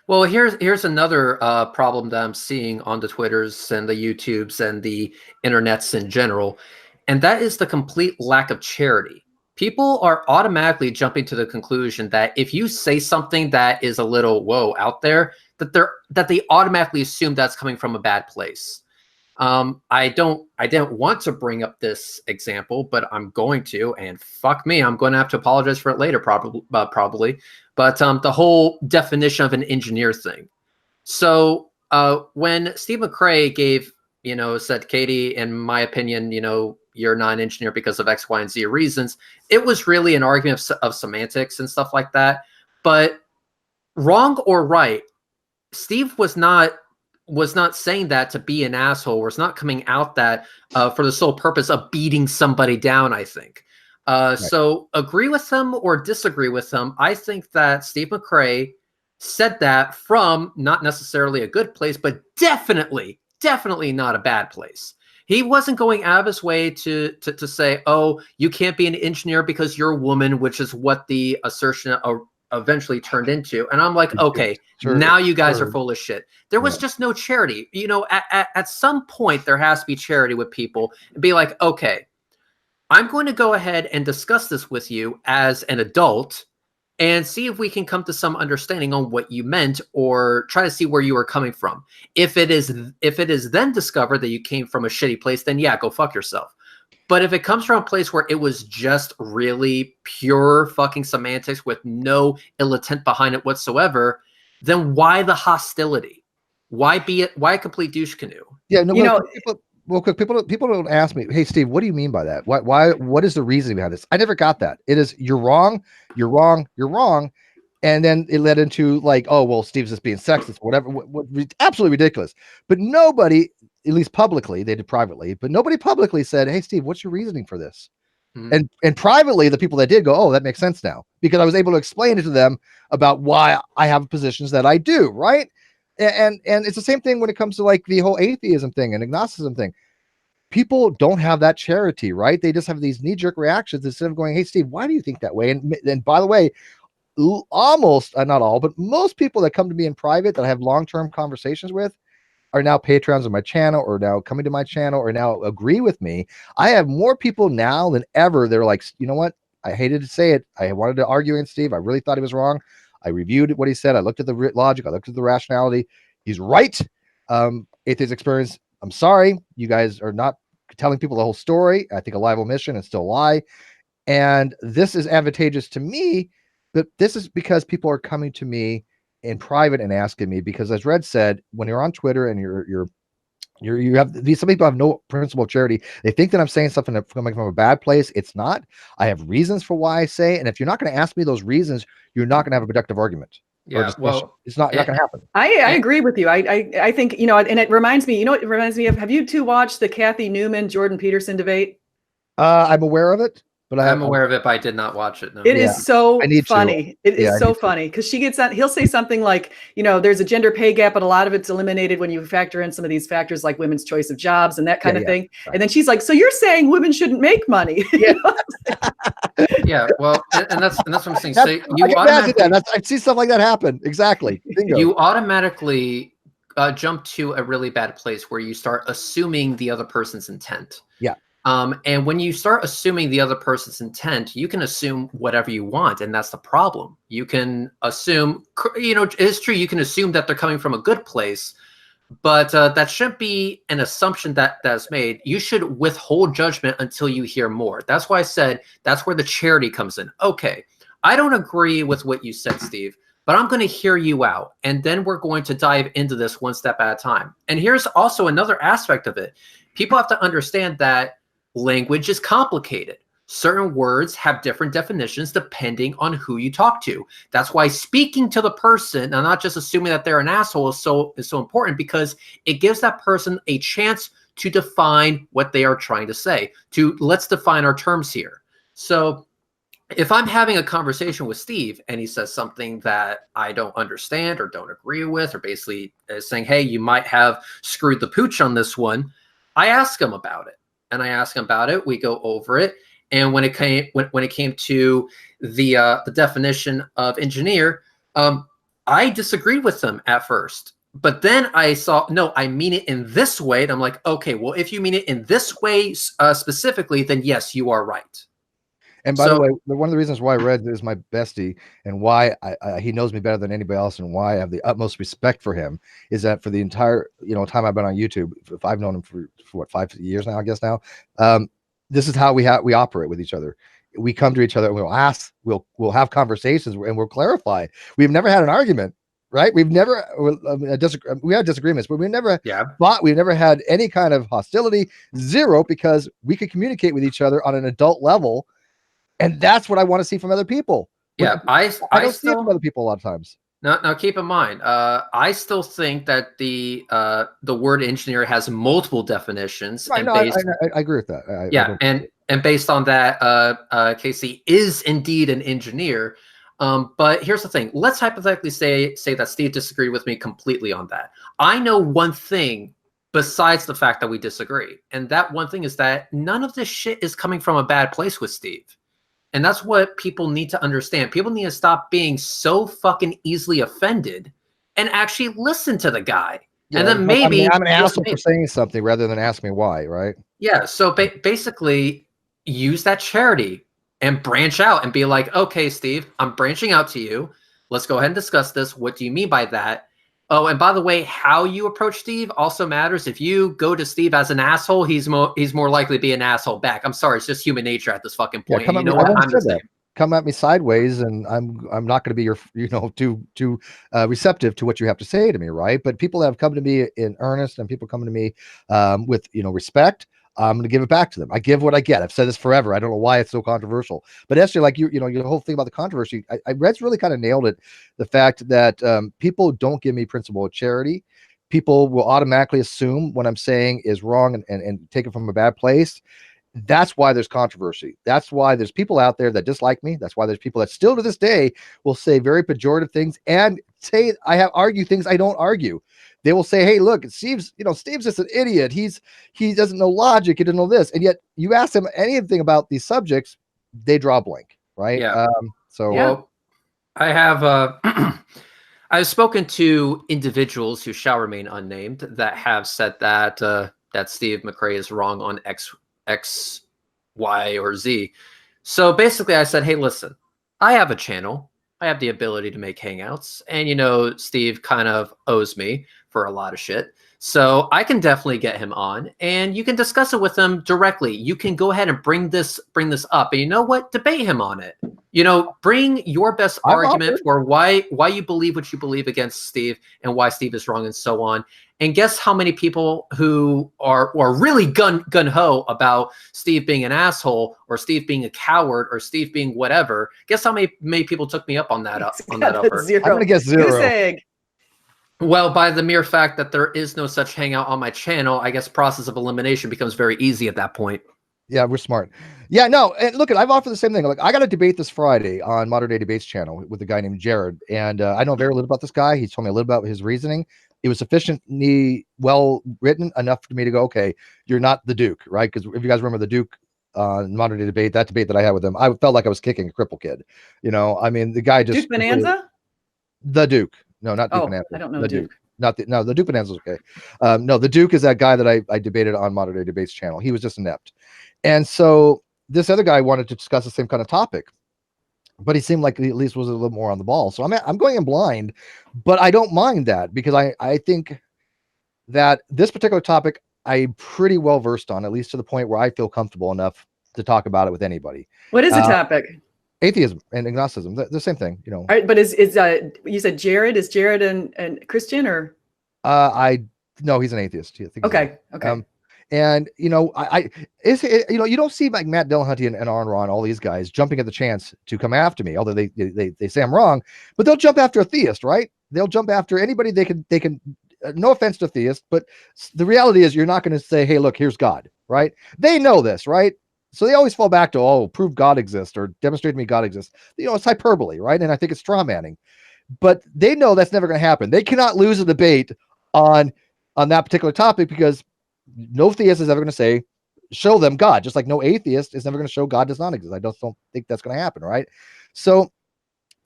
Well, here's another problem that I'm seeing on the Twitters and the YouTubes and the internets in general, and that is the complete lack of charity. People are automatically jumping to the conclusion that if you say something that is a little out there, that they automatically assume that's coming from a bad place. I didn't want to bring up this example, but I'm going to, and fuck me, I'm going to have to apologize for it later, probably. But the whole definition of an engineer thing. So when Steve McRae said, Katie, in my opinion, you're not an engineer because of X, Y, and Z reasons, it was really an argument of semantics and stuff like that. But wrong or right, Steve was not saying that to be an asshole, was not coming out that for the sole purpose of beating somebody down, I think. Right. So agree with him or disagree with him, I think that Steve McRae said that from not necessarily a good place, but definitely not a bad place. He wasn't going out of his way to say, oh, you can't be an engineer because you're a woman, which is what the assertion eventually turned into. And I'm like, okay, now you guys are full of shit. There was just no charity. At some point there has to be charity with people and be like, okay, I'm going to go ahead and discuss this with you as an adult and see if we can come to some understanding on what you meant, or try to see where you were coming from. If it is then discovered that you came from a shitty place, then go fuck yourself. But if it comes from a place where it was just really pure fucking semantics with no ill intent behind it whatsoever, then why the hostility? Why a complete douche canoe? Yeah, no, people don't ask me, hey Steve, what do you mean by that? What is the reasoning behind this? I never got that. It is you're wrong. And then it led into like, oh well, Steve's just being sexist, whatever. Absolutely ridiculous. But nobody, at least publicly, they did privately, but nobody publicly said, hey Steve, what's your reasoning for this? And privately, the people that did go, oh, that makes sense now, because I was able to explain it to them about why I have positions that I do, right? And it's the same thing when it comes to like the whole atheism thing and agnosticism thing. People don't have that charity, right? They just have these knee-jerk reactions instead of going, hey Steve, why do you think that way? And by the way, almost not all, but most people that come to me in private that I have long-term conversations with are now patrons of my channel, or now coming to my channel, or now agree with me. I have more people now than ever. They're like, you know what? I hated to say it. I wanted to argue against Steve. I really thought he was wrong. I reviewed what he said. I looked at the logic. I looked at the rationality. He's right. Atheist experience. I'm sorry. You guys are not telling people the whole story. I think a live omission and still lie. And this is advantageous to me, but this is because people are coming to me in private and asking me, because as Red said, when you're on Twitter and you have these, some people have no principle of charity. They think that I'm saying something that's coming from a bad place. It's not. I have reasons for why I say, and if you're not going to ask me those reasons, you're not going to have a productive argument. Yeah, well, it's not going to happen. I agree with you. I think, you know, and it reminds me, you know, it reminds me of, have you two watched the Kathy Newman, Jordan Peterson debate? I'm aware of it. But I'm aware of it, but I did not watch it. No. It is so funny. It is I so funny because she gets on. He'll say something like, you know, there's a gender pay gap, but a lot of it's eliminated when you factor in some of these factors like women's choice of jobs and that kind of thing. Right. And then she's like, so you're saying women shouldn't make money? Yeah. Yeah. Well, and that's what I'm saying. So you I see stuff like that happen. Exactly. Bingo. You automatically jump to a really bad place where you start assuming the other person's intent. Yeah. And when you start assuming the other person's intent, you can assume whatever you want. And that's the problem. You can assume, you know, it's true. You can assume that they're coming from a good place, but that shouldn't be an assumption that's made. You should withhold judgment until you hear more. That's why I said that's where the charity comes in. Okay, I don't agree with what you said, Steve, but I'm going to hear you out. And then we're going to dive into this one step at a time. And here's also another aspect of it. People have to understand that language is complicated. Certain words have different definitions depending on who you talk to. That's why speaking to the person and not just assuming that they're an asshole is so important, because it gives that person a chance to define what they are trying to say. Let's define our terms here. So if I'm having a conversation with Steve and he says something that I don't understand or don't agree with, or basically is saying, hey, you might have screwed the pooch on this one, I ask him about it. And I ask him about it. We go over it. And when it came to the definition of engineer, I disagreed with him at first. But then I saw, no, I mean it in this way. And I'm like, okay, well, if you mean it in this way specifically, then yes, you are right. And by the way, one of the reasons why Red is my bestie and why he knows me better than anybody else and why I have the utmost respect for him is that for the entire time I've been on YouTube, if I've known him for what, 5 years now, I guess now, this is how we operate with each other. We come to each other and we'll ask, we'll have conversations and we'll clarify. We've never had an argument, right? We've never we had disagreements, but we've never we've never had any kind of hostility, zero, because we could communicate with each other on an adult level. And that's what I want to see from other people. Yeah, I don't see it from other people a lot of times. Now keep in mind, I still think that the word engineer has multiple definitions. Right, I agree with that. And based on that, Casey is indeed an engineer. But here's the thing: let's hypothetically say that Steve disagreed with me completely on that. I know one thing besides the fact that we disagree, and that one thing is that none of this shit is coming from a bad place with Steve. And that's what people need to understand. People need to stop being so fucking easily offended and actually listen to the guy. Yeah, and then maybe I'm an asshole for saying something rather than ask me why, right? Yeah. So basically use that charity and branch out and be like, okay, Steve, I'm branching out to you. Let's go ahead and discuss this. What do you mean by that? Oh, and by the way, how you approach Steve also matters. If you go to Steve as an asshole, he's more likely to be an asshole back. I'm sorry, it's just human nature at this fucking point. Yeah, come at me sideways, and I'm not going to be your too receptive to what you have to say to me, right? But people that have come to me in earnest, and people coming to me with respect, I'm going to give it back to them. I give what I get. I've said this forever. I don't know why it's so controversial, but Esther, like your whole thing about the controversy, Red's really kind of nailed it. The fact that people don't give me principle of charity. People will automatically assume what I'm saying is wrong and take it from a bad place. That's why there's controversy. That's why there's people out there that dislike me. That's why there's people that still to this day will say very pejorative things and say argue things I don't argue. They will say, hey, look, Steve's just an idiot. He doesn't know logic. He doesn't know this. And yet you ask them anything about these subjects, they draw a blank, right? Yeah. I have I've spoken to individuals who shall remain unnamed that have said that that Steve McRae is wrong on X, Y, or Z. So basically, I said, hey, listen, I have a channel. I have the ability to make hangouts, and Steve kind of owes me for a lot of shit. So I can definitely get him on, and you can discuss it with him directly. You can go ahead and bring this up, and you know what? Debate him on it. Bring your best argument for why you believe what you believe against Steve and why Steve is wrong and so on. And guess how many people who are really gun ho about Steve being an asshole or Steve being a coward or Steve being whatever. Guess how many people took me up on that offer? Zero. I'm gonna guess 0. Well, by the mere fact that there is no such hangout on my channel, I guess process of elimination becomes very easy at that point. Yeah, we're smart. Yeah, no, and look, I've offered the same thing. Like, I got a debate this Friday on Modern Day Debates channel with a guy named Jared, and I know very little about this guy. He told me a little about his reasoning. It was sufficiently well written enough for me to go, okay, you're not the Duke, right? Because if you guys remember the Duke Modern Day Debate, that debate that I had with him, I felt like I was kicking a cripple kid. I mean, the guy just Duke Bonanza? The Duke. No, not Duke Bonanza. I don't know the Duke. The Duke Bonanza is okay. No, the Duke is that guy that I debated on Modern Day Debates channel. He was just inept. And so this other guy wanted to discuss the same kind of topic, but he seemed like he at least was a little more on the ball. So I'm going in blind, but I don't mind that because I think that this particular topic I'm pretty well versed on, at least to the point where I feel comfortable enough to talk about it with anybody. What is the topic? Atheism and agnosticism, the same thing, All right, but is you said Jared? Is Jared and Christian or? No, he's an atheist. I think okay. And you don't see like Matt Dillahunty and Aaron Ron, all these guys jumping at the chance to come after me, although they say I'm wrong, but they'll jump after a theist, right? They'll jump after anybody they can. No offense to theists, but the reality is you're not going to say, hey, look, here's God, right? They know this, right? So they always fall back to, oh, prove God exists or demonstrate to me God exists. It's hyperbole, right? And I think it's straw manning, but they know that's never going to happen. They cannot lose a debate on that particular topic because no theist is ever going to say, show them God, just like no atheist is never going to show God does not exist. I don't think that's going to happen, right? So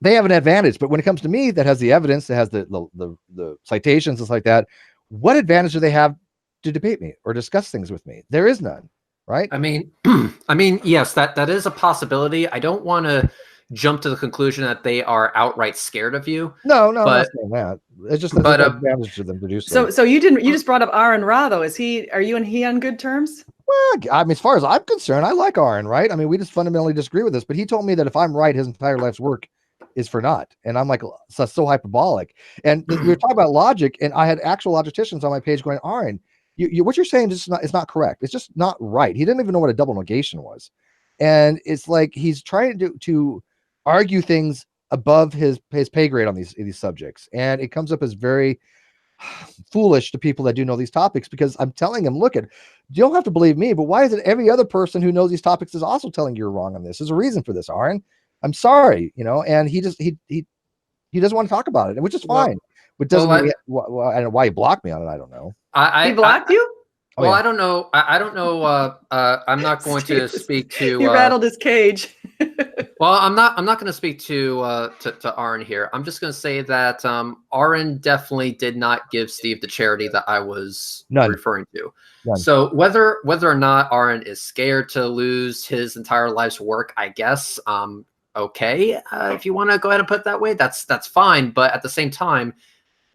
they have an advantage, but when it comes to me that has the evidence, that has the citations, and like that, what advantage do they have to debate me or discuss things with me? There is none, right? I mean, yes, that is a possibility. I don't want to jump to the conclusion that they are outright scared of you. No, but, I'm not saying that. It's just an advantage to them to do so. So you just brought up Aaron Ra though. Are you and he on good terms? Well, I mean, as far as I'm concerned, I like Aaron, right? I mean, we just fundamentally disagree with this, but he told me that if I'm right, his entire life's work is for naught. And I'm like, so hyperbolic. And we were talking about logic, and I had actual logicians on my page going, Aaron, what you're saying is not correct. It's just not right. He didn't even know what a double negation was. And it's like he's trying to argue things above his pay grade on these subjects. And it comes up as very foolish to people that do know these topics, because I'm telling him, look, you don't have to believe me, but why is it every other person who knows these topics is also telling you you're wrong on this? There's a reason for this, Aaron. I'm sorry, and he doesn't want to talk about it, which is fine. But doesn't I don't know why he blocked me on it. I don't know. He blocked you? Well, I don't know. I don't know. I'm not going to speak to. He rattled his cage. Well, I'm not going to speak to Aaron here. I'm just going to say that Aaron definitely did not give Steve the charity that I was referring to. None. So whether or not Aaron is scared to lose his entire life's work, I guess. Okay, if you want to go ahead and put it that way, that's fine. But at the same time,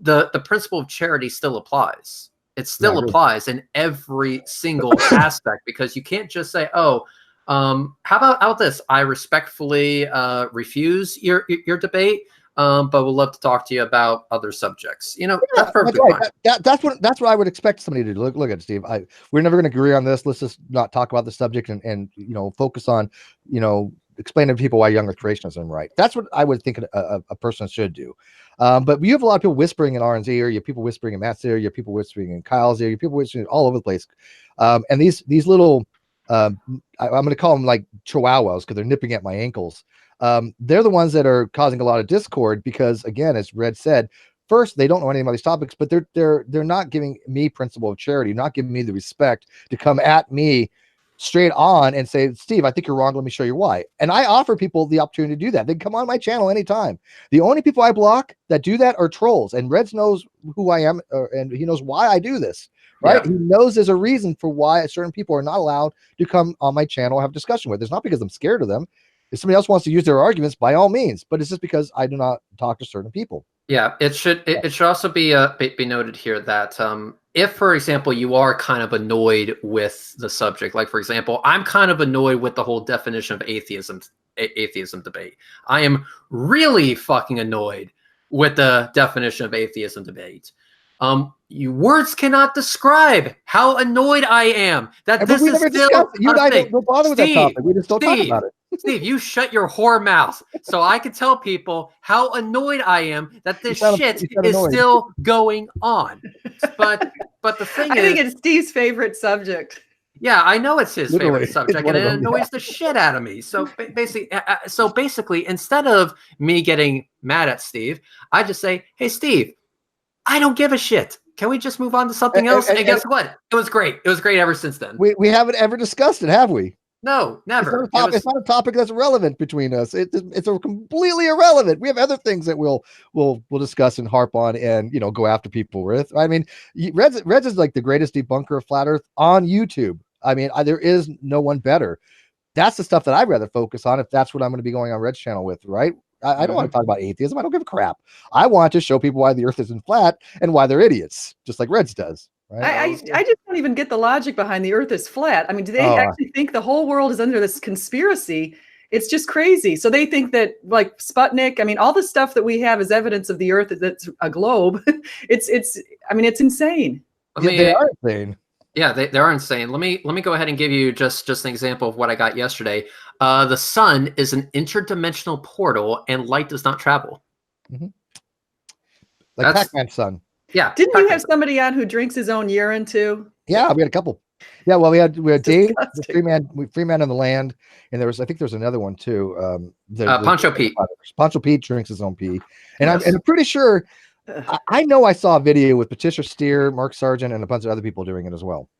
the principle of charity still applies. It still applies in every single aspect, because you can't just say, oh, how about this? I respectfully refuse your debate, but would love to talk to you about other subjects. That's perfectly fine. That's what I would expect somebody to do. Look at it, Steve. We're never going to agree on this. Let's just not talk about the subject and focus on, explaining to people why young Earth creationism is right. That's what I would think a person should do. But you have a lot of people whispering in Aaron's ear. You have people whispering in Matt's ear. You have people whispering in Kyle's ear. You have people whispering all over the place. And these little, I'm going to call them like chihuahuas because they're nipping at my ankles. They're the ones that are causing a lot of discord because, again, as Red said, first, they don't know anything about these topics, but they're not giving me principle of charity, not giving me the respect to come at me straight on and say, Steve, I think you're wrong. Let me show you why. And I offer people the opportunity to do that. They can come on my channel anytime. The only people I block that do that are trolls. And Reds knows who I am, and he knows why I do this, right? Yeah. He knows there's a reason for why certain people are not allowed to come on my channel and have discussion with. It's not because I'm scared of them. If somebody else wants to use their arguments, by all means, but it's just because I do not talk to certain people. Yeah, it should also be noted here that if, for example, you are kind of annoyed with the subject, like for example, I'm kind of annoyed with the whole definition of atheism debate. I am really fucking annoyed with the definition of atheism debate. You words cannot describe how annoyed I am that this is still you and I don't bother with that topic. We just don't talk about it. Steve, you shut your whore mouth so I can tell people how annoyed I am that this shit is still going on. But the thing is, I think it's Steve's favorite subject. Yeah, I know it's his favorite subject, and it annoys the shit out of me. So basically, instead of me getting mad at Steve, I just say, "Hey, Steve, I don't give a shit. Can we just move on to something else?" And guess what? It was great. It was great ever since then. We haven't ever discussed it, have we? No, never. It's not a topic that's relevant between us. It's a completely irrelevant. We have other things that we'll discuss and harp on and go after people with. I mean, Reds is like the greatest debunker of flat Earth on YouTube. I mean, there is no one better. That's the stuff that I'd rather focus on if that's what I'm going to be going on Red's channel with, right? I don't want to talk about atheism. I don't give a crap. I want to show people why the Earth isn't flat and why they're idiots, just like Reds does. Right? I just don't even get the logic behind the Earth is flat. I mean, do they actually think the whole world is under this conspiracy? It's just crazy. So they think that like Sputnik, I mean, all the stuff that we have as evidence of the Earth that's a globe. it's insane. They are insane. Yeah, they are insane. Let me go ahead and give you just an example of what I got yesterday. The sun is an interdimensional portal, and light does not travel. Mm-hmm. Like Pac-Man's sun. Yeah. Didn't you have somebody on who drinks his own urine too? Yeah, we had a couple. Yeah, well, we had Dave, the free man on the land, and I think there's another one too. Pancho Pete. Pancho Pete drinks his own pee, and I'm pretty sure. I know I saw a video with Patricia Steer, Mark Sargent, and a bunch of other people doing it as well.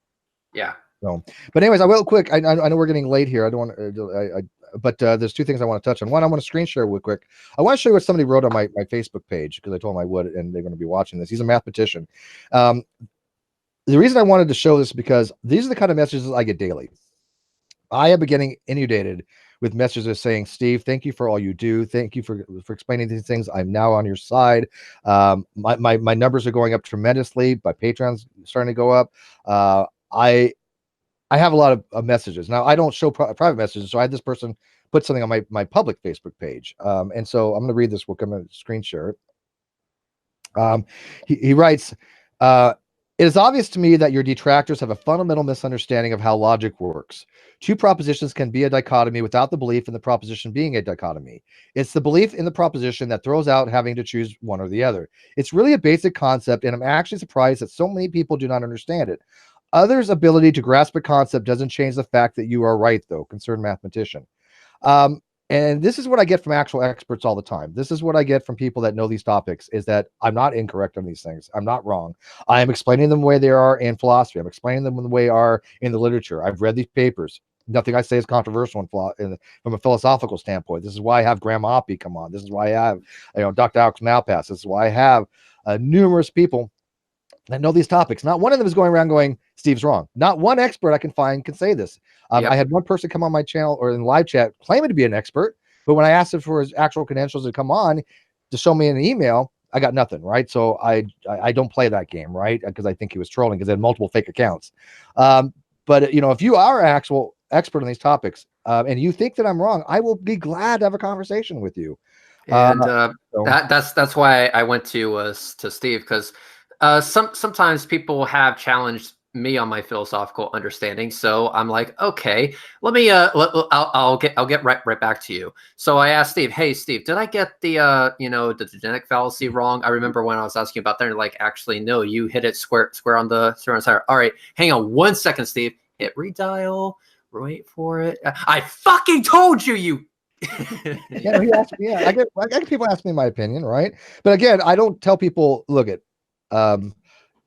Yeah. So, but anyways, I will quick. I know we're getting late here. I don't want. But there's two things I want to touch on. One, I want to screen share real quick. I want to show you what somebody wrote on my Facebook page because I told them I would, and they're going to be watching this. He's a mathematician. The reason I wanted to show this is because these are the kind of messages I get daily. I have been getting inundated with messages saying, Steve, thank you for all you do. Thank you for explaining these things. I'm now on your side. My numbers are going up tremendously. My Patreon's starting to go up. I have a lot of messages. Now, I don't show private messages, so I had this person put something on my public Facebook page. And so I'm going to read this. We'll come and screen share it. He writes, it is obvious to me that your detractors have a fundamental misunderstanding of how logic works. Two propositions can be a dichotomy without the belief in the proposition being a dichotomy. It's the belief in the proposition that throws out having to choose one or the other. It's really a basic concept, and I'm actually surprised that so many people do not understand it. Others' ability to grasp a concept doesn't change the fact that you are right, though, concerned mathematician. And this is what I get from actual experts all the time. This is what I get from people that know these topics, is that I'm not incorrect on these things. I'm not wrong. I am explaining them the way they are in philosophy. I'm explaining them the way they are in the literature. I've read these papers. Nothing I say is controversial from a philosophical standpoint. This is why I have Grandma Oppie come on. This is why I have Dr. Alex Malpass. This is why I have numerous people that know these topics. Not one of them is going around going, Steve's wrong. Not one expert I can find can say this. I had one person come on my channel or in live chat claiming to be an expert, but when I asked him for his actual credentials to come on to show me an email, I got nothing, right? So I don't play that game, right? Because I think he was trolling because he had multiple fake accounts. But if you are an actual expert on these topics and you think that I'm wrong, I will be glad to have a conversation with you. And that's why I went to Steve, because sometimes people have challenged me on my philosophical understanding. So I'm like, okay, let me I'll get right back to you. So I asked Steve, hey Steve, did I get the the genetic fallacy wrong? I remember when I was asking about that, and like, actually no, you hit it square on the side. All right, hang on 1 second, Steve. Hit redial, wait for it. I fucking told you. Yeah, he asked me. Yeah, I get people ask me my opinion, right? But again, I don't tell people, look at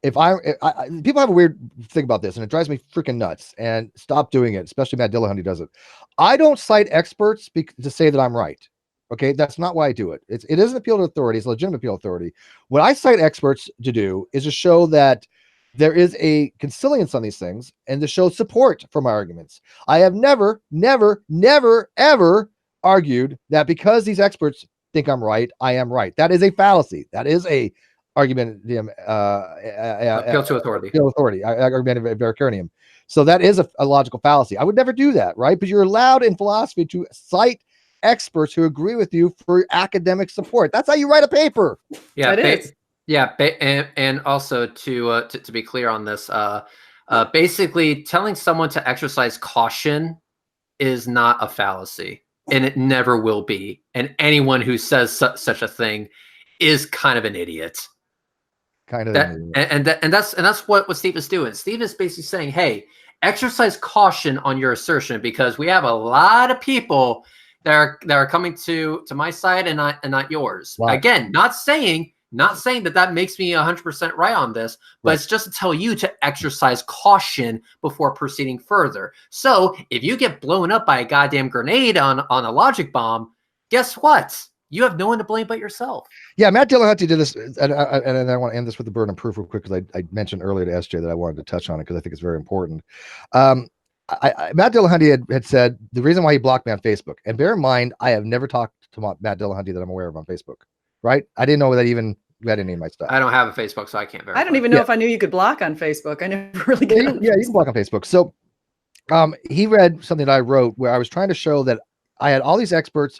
people have a weird thing about this, and it drives me freaking nuts. And stop doing it, especially Matt Dillahunty does it. I don't cite experts to say that I'm right. Okay, that's not why I do it. It is an appeal to authority. It's a legitimate appeal to authority. What I cite experts to do is to show that there is a consilience on these things and to show support for my arguments. I have never, ever argued that because these experts think I'm right, I am right. That is a fallacy. That is a argument Appeal to authority. Argument of Vericurnium. So that is a logical fallacy. I would never do that, right? But you're allowed in philosophy to cite experts who agree with you for academic support. That's how you write a paper. Yeah, That is. Yeah, and also to be clear on this, basically telling someone to exercise caution is not a fallacy, and it never will be. And anyone who says such a thing is kind of an idiot. Kind of, and that's what Steve is doing. Steve is basically saying, "Hey, exercise caution on your assertion because we have a lot of people that are coming to my side and not yours." Wow. Again, not saying that makes me 100% right on this, but it's just to tell you to exercise caution before proceeding further. So if you get blown up by a goddamn grenade on a logic bomb, guess what? You have no one to blame but yourself. Yeah, Matt Dillahunty did this, and I want to end this with the burden of proof real quick because I mentioned earlier to SJ that I wanted to touch on it because I think it's very important. Matt Dillahunty had said the reason why he blocked me on Facebook, and bear in mind, I have never talked to Matt Dillahunty that I'm aware of on Facebook. Right? I didn't know that even read any of my stuff. I don't have a Facebook, so I can't verify. I don't even know if I knew you could block on Facebook. I never really got you can block on Facebook. So he read something that I wrote where I was trying to show that I had all these experts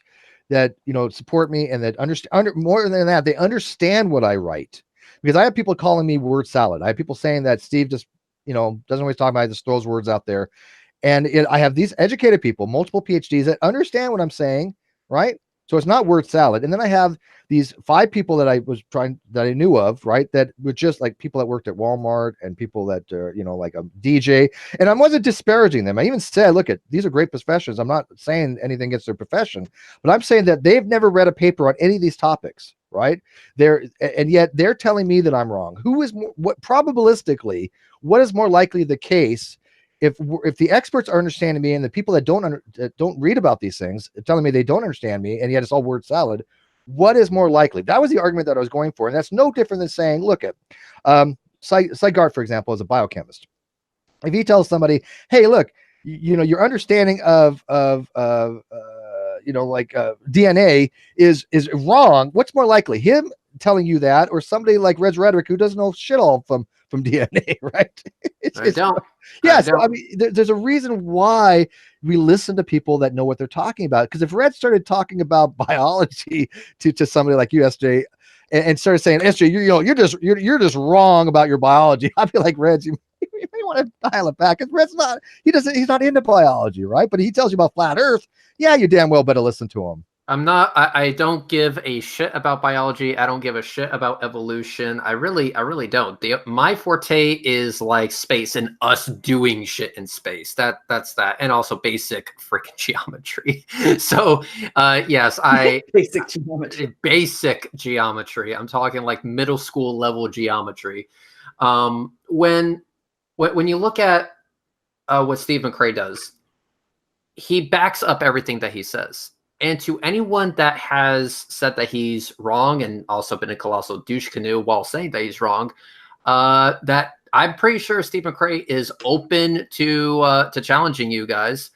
that support me and that understand more than that, they understand what I write. Because I have people calling me word salad. I have people saying that Steve just doesn't always talk about it, just throws words out there. And I have these educated people, multiple PhDs that understand what I'm saying, right? So it's not word salad. And then I have these 5 people that I knew of, right? That were just like people that worked at Walmart and people that, like a DJ. And I wasn't disparaging them. I even said, look, these are great professions. I'm not saying anything against their profession, but I'm saying that they've never read a paper on any of these topics, right? And yet they're telling me that I'm wrong. Probabilistically, what is more likely the case? If the experts are understanding me and the people that don't read about these things are telling me they don't understand me and yet it's all word salad, what is more likely? That was the argument that I was going for. And that's no different than saying, look at Sygart, for example, is a biochemist. If he tells somebody, hey, look, your understanding of DNA is wrong, what's more likely? Him telling you that or somebody like Rhetoric who doesn't know shit all from DNA, right? I don't. Yeah, so I mean, there's a reason why we listen to people that know what they're talking about. Because if Red started talking about biology to somebody like you, SJ, and started saying, SJ, you're just wrong about your biology, I'd be like, Reds, you may want to dial it back. Because Red's he's not into biology, right? But he tells you about flat Earth. Yeah, you damn well better listen to him. I don't give a shit about biology. I don't give a shit about evolution. I really don't. My forte is like space and us doing shit in space. That's that. And also basic freaking geometry. So, yes, basic geometry. I'm talking like middle school level geometry. When you look at what Steve McCrae does, he backs up everything that he says. And to anyone that has said that he's wrong and also been a colossal douche canoe while saying that he's wrong, that I'm pretty sure Steve McCrae is open to challenging you guys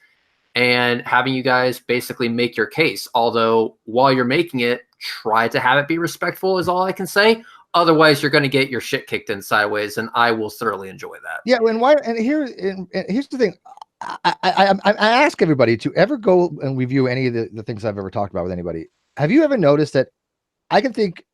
and having you guys basically make your case. Although while you're making it, try to have it be respectful is all I can say. Otherwise, you're going to get your shit kicked in sideways, and I will thoroughly enjoy that. Yeah, and here's the thing. I ask everybody to ever go and review any of the things I've ever talked about with anybody. Have you ever noticed that I can think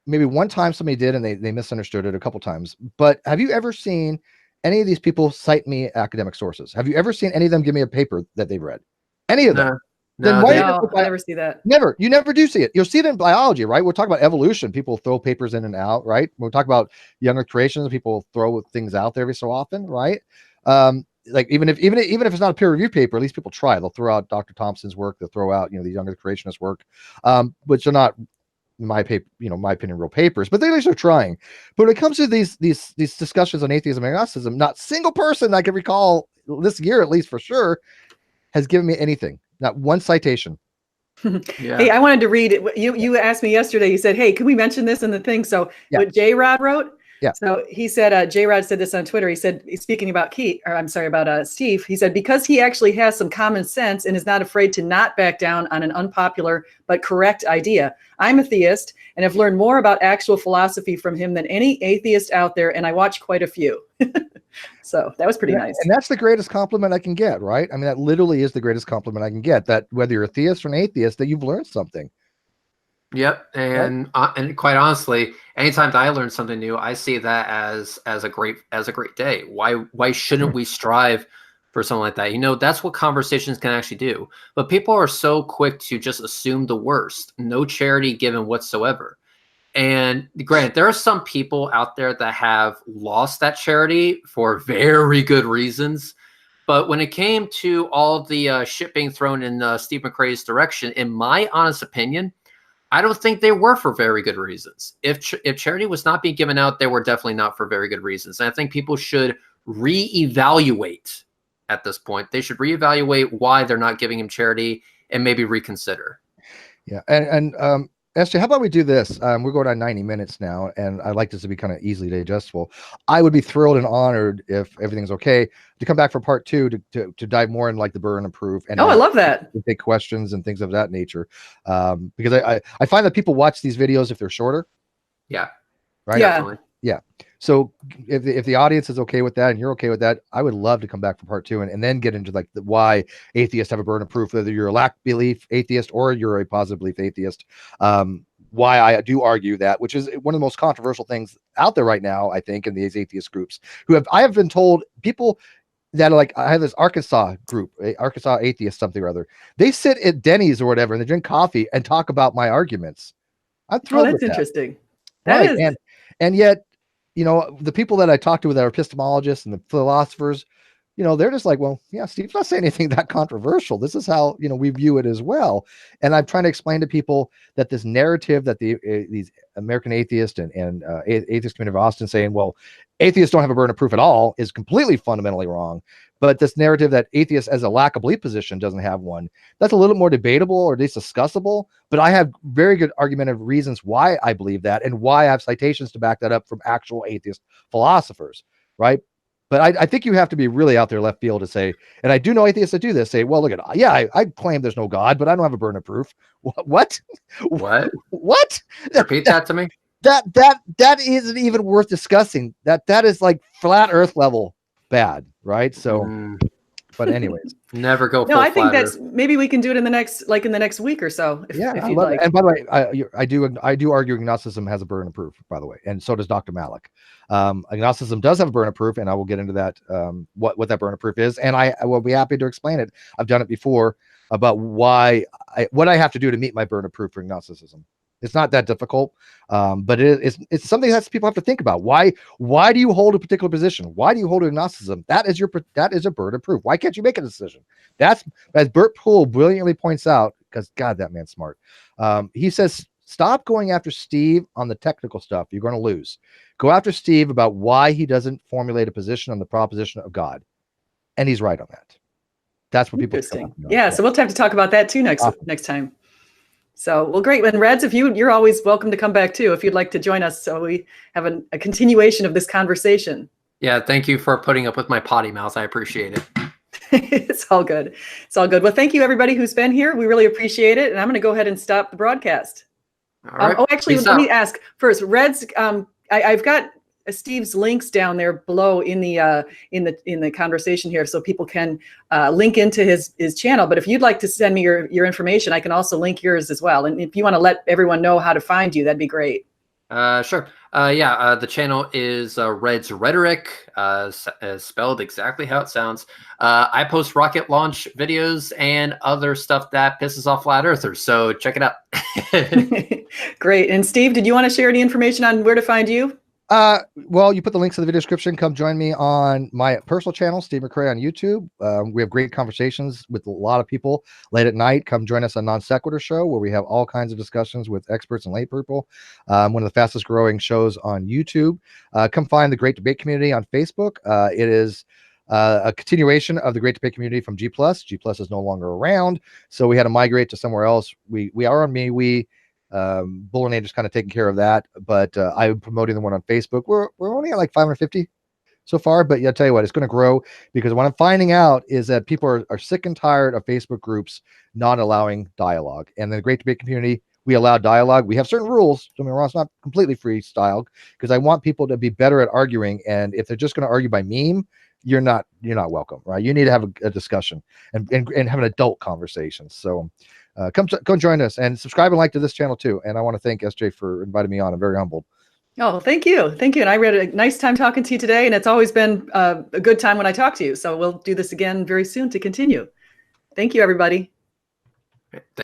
maybe one time somebody did and they misunderstood it a couple times, but have you ever seen any of these people cite me academic sources? Have you ever seen any of them give me a paper that they've read? Any of them? No, I never see that. Never. You never do see it. You'll see it in biology, right? We'll talk about evolution. People throw papers in and out, right? We'll talk about younger creations. People throw things out there every so often, right? Like even if it's not a peer review paper, at least people try. They'll throw out Dr. Thompson's work. They'll throw out the younger creationist work, which are not my opinion, real papers, but they at least are trying. But when it comes to these discussions on atheism and agnosticism, not single person I can recall this year, at least for sure, has given me anything. Not one citation. Yeah. Hey, I wanted to read it. You asked me yesterday, you said, hey, can we mention this in the thing? So what J-Rod wrote, so he said, J-Rod said this on Twitter. He said, speaking about Steve, he said, because he actually has some common sense and is not afraid to not back down on an unpopular but correct idea. I'm a theist and have learned more about actual philosophy from him than any atheist out there, and I watch quite a few. So that was pretty nice. And that's the greatest compliment I can get, right? I mean, that literally is the greatest compliment I can get, that whether you're a theist or an atheist, that you've learned something. Yep. And and quite honestly, anytime that I learn something new, I see that as a great day. Why shouldn't we strive for something like that? You know, that's what conversations can actually do. But people are so quick to just assume the worst. No charity given whatsoever. And granted, there are some people out there that have lost that charity for very good reasons. But when it came to all the shit being thrown in Steve McRae's direction, in my honest opinion, I don't think they were for very good reasons. If charity was not being given out, they were definitely not for very good reasons. And I think people should reevaluate at this point. They should reevaluate why they're not giving him charity and maybe reconsider. Yeah. And SJ, how about we do this? We're going on 90 minutes now, and I'd like this to be kind of easily digestible. I would be thrilled and honored, if everything's okay, to come back for part 2 to dive more in like the burn and proof. And I love that. Take questions and things of that nature. Because I find that people watch these videos if they're shorter. Yeah. Right. Yeah. Definitely. Yeah. So if the audience is okay with that and you're okay with that, I would love to come back for part 2 and then get into like why atheists have a burden of proof, whether you're a lack belief atheist or you're a positive belief atheist. Why I do argue that, which is one of the most controversial things out there right now, I think, in these atheist groups I have been told, people that are like, I have this Arkansas group, Arkansas atheist something or other. They sit at Denny's or whatever and they drink coffee and talk about my arguments. I'm thrilled. That's interesting. Right. That is. And yet, you know, the people that I talk to that are epistemologists and the philosophers, you know, they're just like, well, yeah, Steve's not saying anything that controversial. This is how, you know, we view it as well. And I'm trying to explain to people that this narrative that these American atheists and atheist community of Austin saying, well, atheists don't have a burden of proof at all, is completely fundamentally wrong. But this narrative that atheists as a lack of belief position doesn't have one, that's a little more debatable or at least discussable. But I have very good argumentative reasons why I believe that and why I have citations to back that up from actual atheist philosophers, right? But I think you have to be really out there left field to say, and I do know atheists that do this, say, well, look at, I claim there's no God, but I don't have a burden of proof. What? What? Repeat that to me. That isn't even worth discussing. That is like flat earth level bad, right? So, but anyways, never go. No, I think that's maybe we can do it in the next week or so. If you'd like. And by the way, I do argue agnosticism has a burden of proof, by the way, and so does Dr. Malik. Agnosticism does have a burden of proof, and I will get into that, what that burden of proof is, and I will be happy to explain it. I've done it before about what I have to do to meet my burden of proof for agnosticism. It's not that difficult, but it's something that people have to think about. Why do you hold a particular position? Why do you hold agnosticism? That is a burden of proof. Why can't you make a decision? That's, as Bert Poole brilliantly points out, because God, that man's smart. He says, stop going after Steve on the technical stuff. You're going to lose. Go after Steve about why he doesn't formulate a position on the proposition of God, and he's right on that. That's what people. Interesting. Yeah, so we'll have to talk about that too next time. So, well, great. And Reds, you're always welcome to come back too, if you'd like to join us. So we have a continuation of this conversation. Yeah. Thank you for putting up with my potty mouth. I appreciate it. It's all good. It's all good. Well, thank you everybody who's been here. We really appreciate it. And I'm going to go ahead and stop the broadcast. All right. Actually, let me ask first, Reds, I've got Steve's links down there below in the conversation here, so people can link into his channel. But if you'd like to send me your information, I can also link yours as well. And if you want to let everyone know how to find you, that'd be great. Sure. The channel is Red's Rhetoric, spelled exactly how it sounds. I post rocket launch videos and other stuff that pisses off flat earthers, so check it out. Great. And Steve, did you want to share any information on where to find you? Well, you put the links in the video description. Come join me on my personal channel, Steve McRae on YouTube. We have great conversations with a lot of people late at night. Come join us on Non Sequitur Show, where we have all kinds of discussions with experts and lay people. One of the fastest growing shows on YouTube. Come find the Great Debate Community on Facebook. It is a continuation of the Great Debate Community from G+. G+ is no longer around, so we had to migrate to somewhere else. We are on MeWe. Bull and Age is kind of taking care of that, but I'm promoting the one on Facebook. We're only at like 550 so far, but yeah, I'll tell you what, it's going to grow, because what I'm finding out is that people are sick and tired of Facebook groups not allowing dialogue. And the Great Debate Community, we allow dialogue. We have certain rules. Don't get me wrong, it's not completely freestyle, because I want people to be better at arguing. And if they're just going to argue by meme, you're not welcome, right? You need to have a discussion and have an adult conversation. So come join us and subscribe and like to this channel too. And I want to thank SJ for inviting me on. I'm very humbled. Oh, thank you. Thank you. And I had a nice time talking to you today, and it's always been a good time when I talk to you. So we'll do this again very soon to continue. Thank you, everybody. Thank